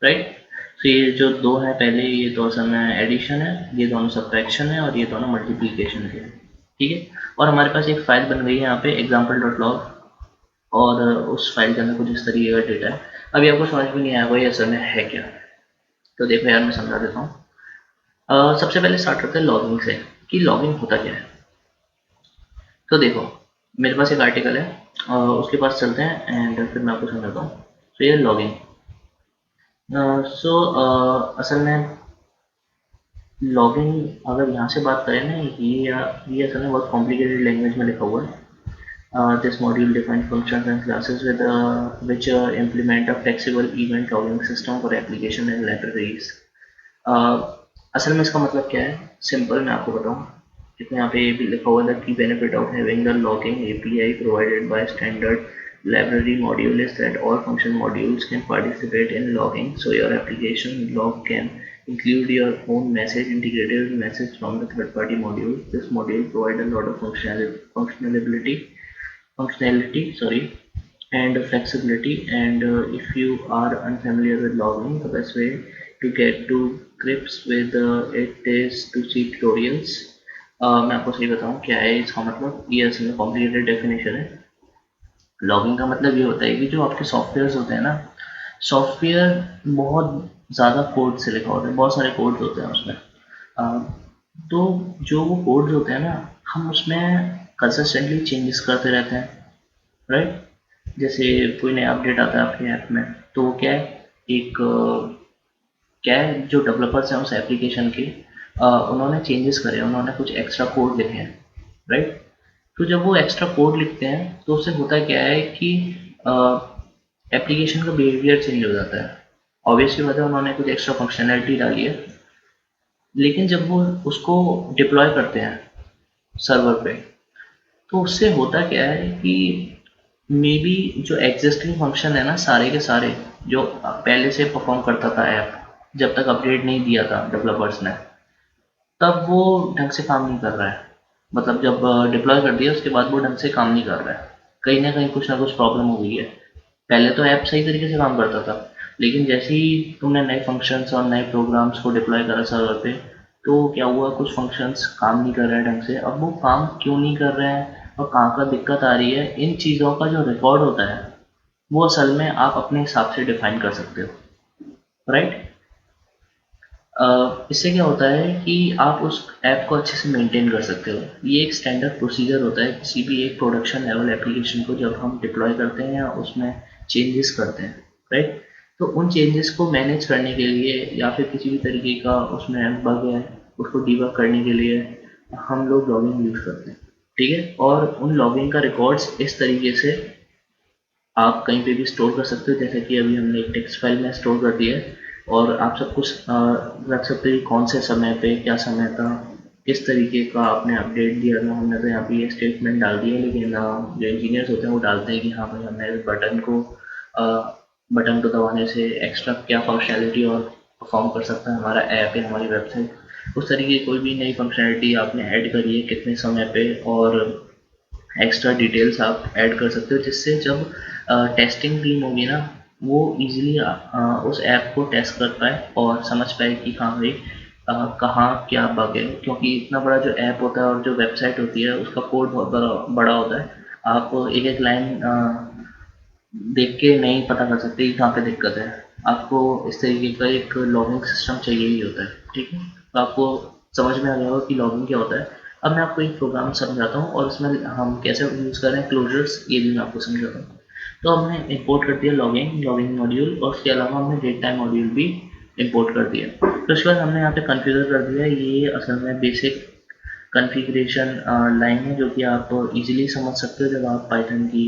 राइट। तो ये जो दो है पहले, ये तो असल में एडिशन है, ये दोनों सब्ट्रैक्शन है, और ये दोनों मल्टीप्लिकेशन के, ठीक है। और हमारे पास एक फाइल बन गई है यहाँ पे example.log, और उस फाइल के अंदर कुछ इस तरीके का डेटा है। अभी आपको समझ में नहीं आएगा ये असल में है क्या, तो देखो यार मैं समझा देता हूँ। सबसे पहले स्टार्ट करते हैं लॉगिंग से, कि लॉगिंग होता क्या है। तो देखो, मेरे पास एक आर्टिकल है, उसके पास चलते हैं एंड फिर मैं आपको समझाता हूँ। तो ये लॉगिंग, सो असल में लॉगिंग, अगर यहाँ से बात करें ना, ये असल में बहुत कॉम्प्लिकेटेड लैंग्वेज में लिखा हुआ है। This module defines functions and classes with which implement a flexible event logging system for application and libraries. असल में इसका मतलब क्या है, सिंपल मैं आपको बताऊँ। इसमें यहाँ पे भी लिखा हुआ था कि benefit of having the logging API provided by standard library module is that all function modules can participate in logging, so your application log can include your own message, integrated message from the third-party module. This module provides a lot of functionality and flexibility, and if you are unfamiliar with logging, the best way to get to grips with it is to see tutorials. मैं आपको सही बताऊं क्या है इसका मतलब, ये असल में कॉम्प्लिकेटेड डेफिनेशन है। लॉगिंग का मतलब ये होता है कि जो आपके सॉफ्टवेयर होते हैं ना, सॉफ्टवेयर बहुत ज़्यादा कोड से लिखा होता है, बहुत सारे कोड्स होते हैं उसमें। तो जो वो कोड्स होते हैं ना, हम उसमें कंसिस्टेंटली चेंजेस करते रहते हैं, राइट। जैसे कोई नया अपडेट आता है आपके ऐप में, तो वो क्या है, एक क्या है, जो डेवलपर्स हैं उस एप्लीकेशन के, उन्होंने चेंजेस करे, उन्होंने कुछ एक्स्ट्रा कोड लिखे हैं, राइट। तो जब वो एक्स्ट्रा कोड लिखते हैं तो उससे होता क्या है कि एप्लीकेशन का बिहेवियर चेंज हो जाता है। ऑब्वियसली बात है, उन्होंने कुछ एक्स्ट्रा फंक्शनैलिटी डाली है, लेकिन जब वो उसको डिप्लॉय करते हैं सर्वर पे, तो उससे होता क्या है कि मे बी जो एग्जिस्टिंग फंक्शन है ना, सारे के सारे जो पहले से परफॉर्म करता था ऐप, जब तक अपडेट नहीं दिया था डेवलपर्स ने, तब वो ढंग से काम नहीं कर रहा है। मतलब जब डिप्लॉय कर दिया उसके बाद वो ढंग से काम नहीं कर रहा है, कहीं ना कुछ प्रॉब्लम हो गई है। पहले तो ऐप सही तरीके से काम करता था, लेकिन जैसे ही तुमने नए फंक्शंस और नए प्रोग्राम्स को डिप्लॉय करा सर्वर पे, तो क्या हुआ, कुछ फंक्शंस काम नहीं कर रहे हैं ढंग से। अब वो काम क्यों नहीं कर रहे हैं और कहाँ का दिक्कत आ रही है, इन चीज़ों का जो रिकॉर्ड होता है, वो असल में आप अपने हिसाब से डिफाइन कर सकते हो, राइट। इससे क्या होता है कि आप उस ऐप को अच्छे से मेंटेन कर सकते हो। ये एक स्टैंडर्ड प्रोसीजर होता है किसी भी एक प्रोडक्शन लेवल एप्लीकेशन को, जब हम डिप्लॉय करते हैं या उसमें चेंजेस करते हैं, राइट। तो उन चेंजेस को मैनेज करने के लिए, या फिर किसी भी तरीके का उसमें बग है उसको डिबग करने के लिए, हम लोग लॉगिंग यूज़ करते हैं, ठीक है। और उन लॉगिंग का रिकॉर्ड्स इस तरीके से आप कहीं पे भी स्टोर कर सकते हो, जैसे कि अभी हमने एक टेक्स्ट फाइल में स्टोर कर दिया है। और आप सब कुछ रख सकते हो कि कौन से समय पे क्या समय था, किस तरीके का आपने अपडेट दिया था। हमने तो यहाँ पे ये स्टेटमेंट डाल दिया, लेकिन जो इंजीनियर्स होते हैं वो डालते हैं कि हाँ भाई, हमने इस बटन को दबाने से एक्स्ट्रा क्या फंक्शनैलिटी और परफॉर्म कर सकता है हमारा ऐप या हमारी वेबसाइट। उस तरीके की कोई भी नई फंक्शनैलिटी आपने ऐड करी है कितने समय पे, और एक्स्ट्रा डिटेल्स आप ऐड कर सकते हो, जिससे जब टेस्टिंग टीम होगी ना, वो इजीली उस ऐप को टेस्ट कर पाए और समझ पाए कि हाँ भाई, कहाँ क्या बग है। क्योंकि इतना बड़ा जो ऐप होता है और जो वेबसाइट होती है, उसका कोड बहुत बड़ा होता है। आप एक एक लाइन देख के नहीं पता कर सकते कि कहाँ पे दिक्कत है। आपको इस तरीके का एक लॉगिंग सिस्टम चाहिए ही होता है, ठीक है। तो आपको समझ में आ गया होगा कि लॉगिंग क्या होता है। अब मैं आपको एक प्रोग्राम समझाता हूँ और उसमें हम कैसे यूज़ कर रहे हैं क्लोजर्स, ये भी मैं आपको समझाता हूँ। तो हमने इंपोर्ट कर दिया लॉगिंग मॉड्यूल, और उसके अलावा हमने डेट टाइम मॉड्यूल भी इंपोर्ट कर दिया। तो उसके बाद हमने यहाँ पे कॉन्फ़िगर कर दिया। ये असल में बेसिक कॉन्फ़िगरेशन लाइन है, जो कि आप इजीली समझ सकते हो। जब आप पाइथन की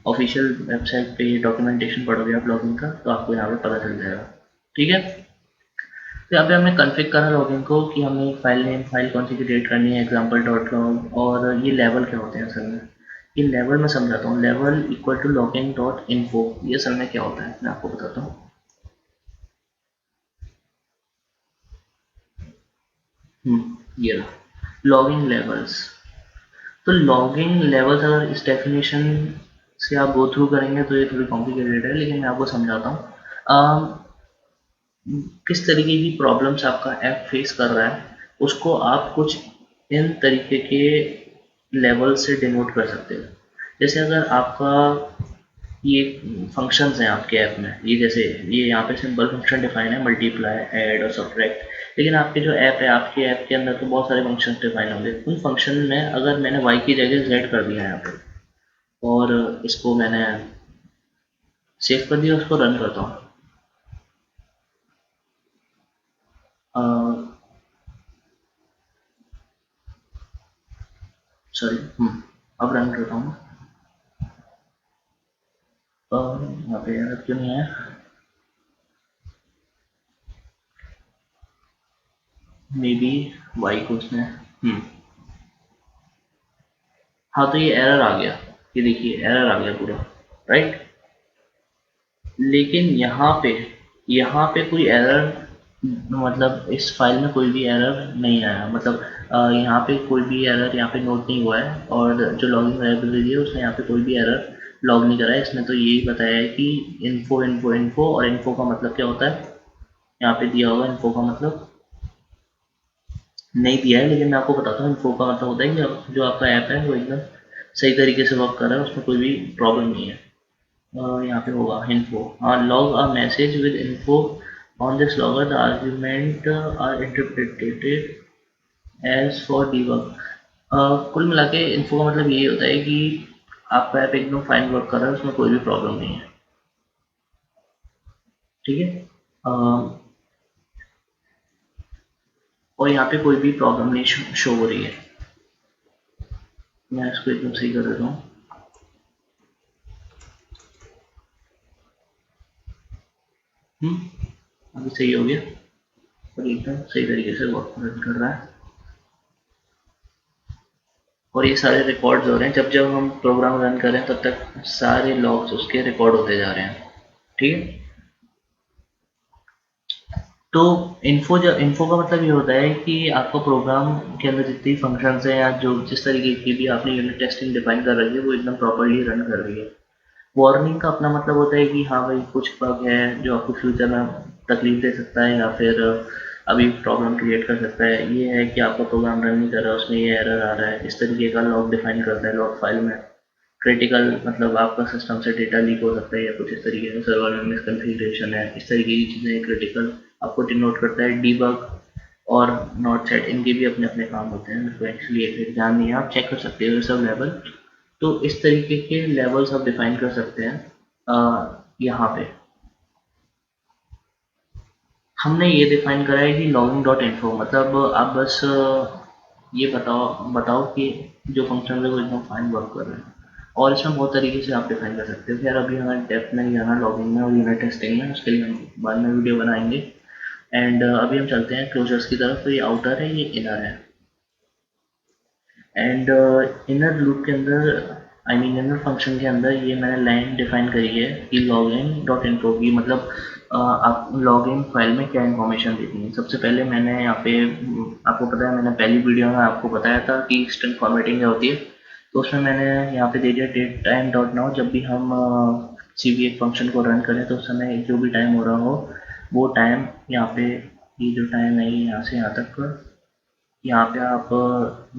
ऑफिशियल वेबसाइट पे डॉक्यूमेंटेशन पढ़ोगे आप लॉगिन का, तो आपको यहाँ पे पता चल जाएगा, ठीक है। तो यहाँ पे हमने कॉन्फ़िग करा लॉगिन को कि हमें फाइल नेम, फाइल कौन सी क्रिएट करनी है, example.log। और ये लेवल क्या होते हैं असल में, ये लेवल मैं समझाता हूँ। Level equal to logging dot info, ये असल में क्या होता है मैं आपको बताता हूँ। ये लॉगिंग लेवल्स। तो लॉगिंग लेवल्स अगर इस डेफिनेशन से आप गो थ्रू करेंगे तो ये थोड़ी कॉम्प्लिकेटेड है, लेकिन मैं आपको समझाता हूँ। किस तरीके की प्रॉब्लम्स आपका ऐप फेस कर रहा है उसको आप कुछ इन तरीके के लेवल से डिनोट कर सकते हो। जैसे अगर आपका ये फंक्शंस हैं आपके ऐप में, ये जैसे ये यहाँ पे सिंपल फंक्शन डिफाइन है, मल्टीप्लाई, ऐड और सब्ट्रैक्ट। लेकिन आपके जो ऐप है, आपके ऐप के अंदर तो बहुत सारे फंक्शंस डिफाइन होंगे। उन फंक्शन में अगर मैंने वाई की जगह जेड कर दिया है यहाँ पे, और इसको मैंने सेव कर दिया, उसको रन करता हूँ। सॉरी, अब रन करता हूँ। यहाँ पे एरर क्यों नहीं है? मे बी वाई को उसने हाँ, तो ये एरर आ गया, ये देखिए एरर आ गया पूरा, राइट। लेकिन यहाँ पे कोई एरर, मतलब इस फाइल में कोई भी एरर नहीं आया, मतलब यहाँ पे कोई भी एरर यहाँ पे नोट नहीं हुआ है, और जो लॉगिन लाइब्रेरी है उसने यहाँ पे कोई भी एरर लॉग नहीं करा है। इसने तो यही बताया है कि इन्फो इन्फो इन्फो, और इन्फो का मतलब क्या होता है, यहाँ पे दिया होगा इन्फो का मतलब, नहीं दिया है लेकिन मैं आपको बताता हूँ। इन्फो का मतलब होता है कि जो आपका ऐप है वो एकदम सही तरीके से वर्क कर रहा है, उसमें कोई भी प्रॉब्लम नहीं है। यहाँ पे होगा इन्फो, हाँ, log a message with info on this logger, the argument are interpreted as for debug. कुल मिला के इन्फो का मतलब यही होता है कि आपका ऐप एकदम फाइन वर्क कर रहा है, उसमें कोई भी प्रॉब्लम नहीं है, ठीक है। और यहाँ पे कोई भी प्रॉब्लम नहीं शो हो रही है। मैं इसको एकदम सही कर देता हूँ। अभी सही हो गया, और एकदम सही तरीके से वर्क रन कर रहा है, और ये सारे रिकॉर्ड्स हो रहे हैं। जब जब हम प्रोग्राम रन कर रहे हैं तब तक सारे लॉग्स उसके रिकॉर्ड होते जा रहे हैं, ठीक है। तो इन्फो का मतलब ये होता है कि आपका प्रोग्राम के अंदर जितनी फंक्शंस हैं, या जो जिस तरीके की भी आपने यूनिट टेस्टिंग डिफाइन कर रखी है, वो एकदम प्रॉपरली रन कर रही है। वार्निंग का अपना मतलब होता है कि हाँ भाई, कुछ बग है जो आपको फ्यूचर में तकलीफ दे सकता है, या फिर अभी प्रॉब्लम क्रिएट कर सकता है। ये है कि आपका प्रोग्राम रन नहीं कर रहा, उसमें ये एरर आ रहा है, इस तरीके का लॉग डिफाइन करता है लॉग फाइल में। क्रिटिकल मतलब आपका सिस्टम से डेटा लीक हो सकता है, या कुछ इस तरीके का सर्वर में मिसकन्फिग्रेशन है, इस तरीके की चीज़ें क्रिटिकल आपको डिनोट करता है। डीबग और नॉट सेट, इनके भी अपने अपने काम होते हैं, मेरे को एक्चुअली एक ध्यान नहीं है, आप चेक कर सकते हो ये सब लेवल। तो इस तरीके के लेवल्स आप डिफाइन कर सकते हैं यहाँ पे। हमने ये डिफाइन करा है कि लॉगिंग डॉट इन्फो, मतलब आप बस ये बताओ बताओ कि जो फंक्शन है वो एकदम फाइन वर्क कर रहे हैं। और इसमें बहुत तरीके से आप डिफाइन कर सकते हो। खैर अभी हमें डेप्थ में नहीं जाना लॉगिंग में और यूनिट टेस्टिंग में, उसके लिए हम बाद में वीडियो बनाएंगे। एंड अभी हम चलते हैं क्लोजर्स की तरफ। तो ये आउटर है, ये इनर है। एंड इनर लूप के अंदर, आई मीन इनर फंक्शन के अंदर, ये मैंने लाइन डिफाइन करी है कि लॉगिन डॉट इन्फो की, मतलब आप लॉगिन फाइल में क्या इन्फॉर्मेशन देती है। सबसे पहले मैंने यहाँ पे आपको पता है, मैंने पहली वीडियो में आपको बताया था कि स्ट्रिंग फॉर्मेटिंग क्या होती है। तो उसमें मैंने यहाँ पे दे दिया डेट टाइम डॉट नाउ। जब भी हम किसी भी एक फंक्शन को रन करें तो उस समय जो भी टाइम हो रहा हो, वो टाइम यहाँ पे, ये जो टाइम है ये यहाँ से यहाँ तक यहाँ पे आप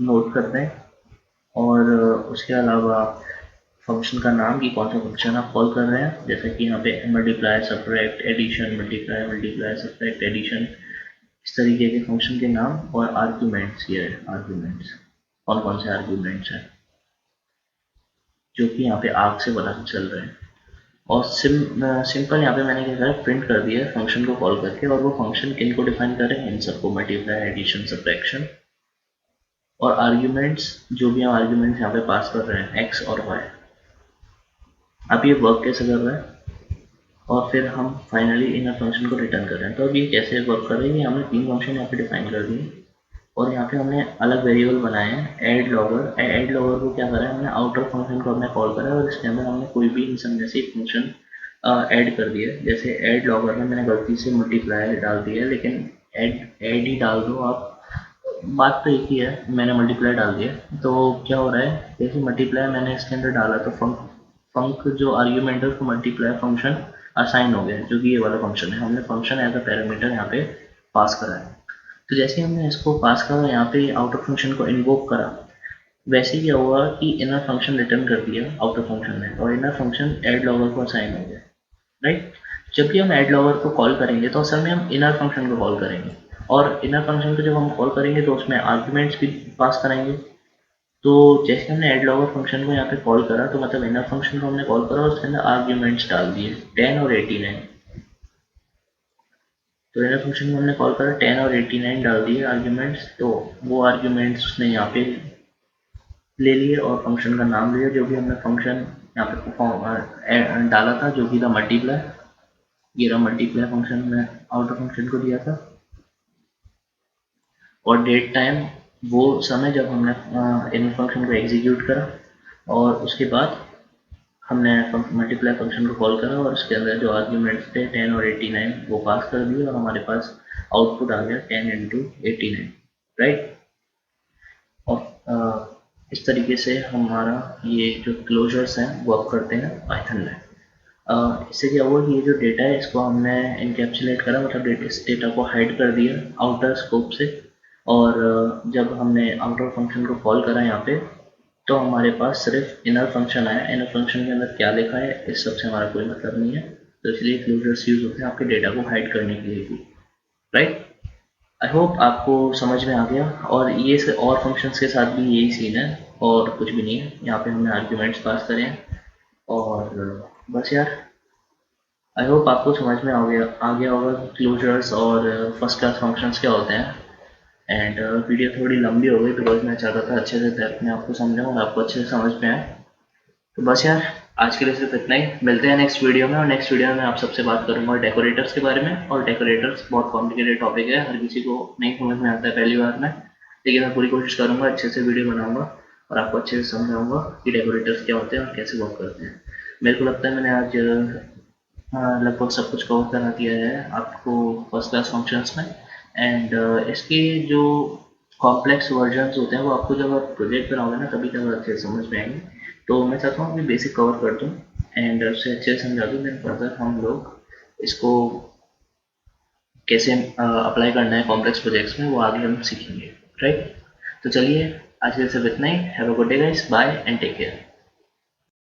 नोट कर दें। और उसके अलावा फंक्शन का नाम, कि कौन सा फंक्शन आप कॉल कर रहे हैं, जैसे कि यहाँ पे multiply, subtract, addition, multiply multiply subtract, addition, इस तरीके के फंक्शन के नाम। और आर्ग्यूमेंट्स, ये आर्ग्यूमेंट्स कौन कौन से आर्ग्यूमेंट्स हैं जो कि यहाँ पे आर्ग से पता चल रहे हैं। और सिंपल यहाँ पे मैंने क्या करा, प्रिंट कर दिया फंक्शन को कॉल करके। और वो फंक्शन किन को डिफाइन कर रहे हैं, इन सबको, मल्टीप्लाई, एडिशन, सब्ट्रैक्शन। और आर्ग्यूमेंट्स, जो भी हम आर्ग्यूमेंट्स यहाँ पे पास कर रहे हैं, एक्स और वाई। अब ये वर्क कैसे कर रहा है, और फिर हम फाइनली इनर फंक्शन को रिटर्न कर रहे हैं। तो अब ये कैसे वर्क कर रही है, हमने तीन फंक्शन यहाँ पे डिफाइन कर दिए, और यहाँ पे हमने अलग वेरिएबल बनाए हैं। ऐड लॉगर, ऐड लॉगर को क्या करा है, हमने आउटर फंक्शन को हमने कॉल करा है, और इसके अंदर हमने कोई भी इन सब में से एक फंक्शन ऐड कर दिया है। जैसे ऐड लॉगर में मैंने गलती से मल्टीप्लाई डाल दिया है, लेकिन ऐड ऐड ही डाल दो आप, बात तो एक ही है। मैंने मल्टीप्लाई डाल दिया, तो क्या हो रहा है, जैसे मल्टीप्लाई मैंने इसके अंदर डाला तो फंक जो आर्ग्यूमेंट है उसको मल्टीप्लाई फंक्शन असाइन हो गया है, जो कि ये वाला फंक्शन है। हमने फंक्शन एज अ पैरामीटर यहाँ पे पास करा है। तो जैसे हमने इसको पास करा, यहाँ पे आउटर फंक्शन को इन्वोक करा, वैसे क्या हुआ कि इनर फंक्शन रिटर्न कर दिया आउटर फंक्शन ने, और इनर फंक्शन ऐड लॉगर को असाइन हो गया, राइट। जब भी हम ऐड लॉगर को कॉल करेंगे तो असल में हम इनर फंक्शन को कॉल करेंगे, और इनर फंक्शन को जब हम कॉल करेंगे तो उसमें आर्ग्यूमेंट्स भी पास कराएंगे। तो जैसे हमने ऐड लॉगर फंक्शन को यहाँ पे कॉल करा, तो मतलब इनर फंक्शन को हमने कॉल करा और उसके अंदर आर्ग्यूमेंट्स डाल दिए 10 और 89। तो इनर फंक्शन को हमने कॉल करा, 10 और 89 डाल दिए आर्ग्यूमेंट्स, तो वो आर्ग्यूमेंट्स उसने यहाँ पे ले लिए और फंक्शन का नाम लिया, जो भी हमने फंक्शन यहाँ पे डाला था, जो कि था मल्टीप्लाई। ये रहा मल्टीप्लाई फंक्शन में आउटर फंक्शन को दिया था, और डेट टाइम वो समय जब हमने इन फंक्शन को एग्जीक्यूट करा, और उसके बाद हमने मल्टीप्लाई फंक्शन को कॉल करा, और उसके अंदर जो आर्ग्यूमेंट्स थे 10 और 89 वो पास कर दिए, और हमारे पास आउटपुट आ गया 10 इंटू 89, राइट। और इस तरीके से हमारा ये जो क्लोजर्स हैं वो अब करते हैं पाइथन में। इससे क्या हुआ कि ये जो डेटा है इसको हमने इनकैप्सुलेट करा, मतलब इस डेटा को हाइड कर दिया आउटर स्कोप से, और जब हमने आउटर फंक्शन को कॉल करा यहाँ पे, तो हमारे पास सिर्फ इनर फंक्शन आया। इनर फंक्शन के अंदर क्या लिखा है इस सब से हमारा कोई मतलब नहीं है, तो इसलिए क्लोजर्स यूज होते हैं आपके डेटा को हाइड करने के लिए भी, राइट। आई होप आपको समझ में आ गया, और ये से और फंक्शंस के साथ भी यही सीन है, और कुछ भी नहीं है। यहाँ पे हमने आर्ग्यूमेंट्स पास करे हैं, और बस यार, आई होप आपको समझ में आ गया होगा क्लोजर्स और फर्स्ट क्लास फंक्शंस क्या होते हैं। एंड वीडियो थोड़ी लंबी हो गई बिकॉज मैं चाहता था अच्छे से डेप्थ में आपको समझाऊँ और आपको अच्छे से समझ में आए। तो बस यार, आज के लिए सिर्फ इतना ही। मिलते हैं नेक्स्ट वीडियो में, और नेक्स्ट वीडियो में मैं आप सबसे बात करूंगा डेकोरेटर्स के बारे में। और डेकोरेटर्स बहुत कॉम्प्लिकेटेड टॉपिक है, हर किसी को नहीं समझ में आता है पहली बार में, लेकिन मैं पूरी कोशिश करूंगा अच्छे से वीडियो बनाऊंगा और आपको अच्छे से समझाऊंगा कि डेकोरेटर्स क्या होते हैं और कैसे वर्क करते हैं। मेरे को लगता है मैंने आज लगभग सब कुछ कवर करा दिया है आपको फर्स्ट क्लास फंक्शंस में। एंड इसके जो कॉम्प्लेक्स वर्जन्स होते हैं वो आपको जब आप प्रोजेक्ट बनाओगे ना तभी तक अच्छे से समझ में आएंगे। तो मैं चाहता हूँ कि बेसिक कवर कर दूँ एंड उससे अच्छे से समझा दूँ, देन फर्दर हम लोग इसको कैसे अप्लाई करना है कॉम्प्लेक्स प्रोजेक्ट्स में वो आगे हम सीखेंगे, राइट। तो चलिए, आज के लिए सिर्फ इतना ही। Have a good day guys, bye and take care.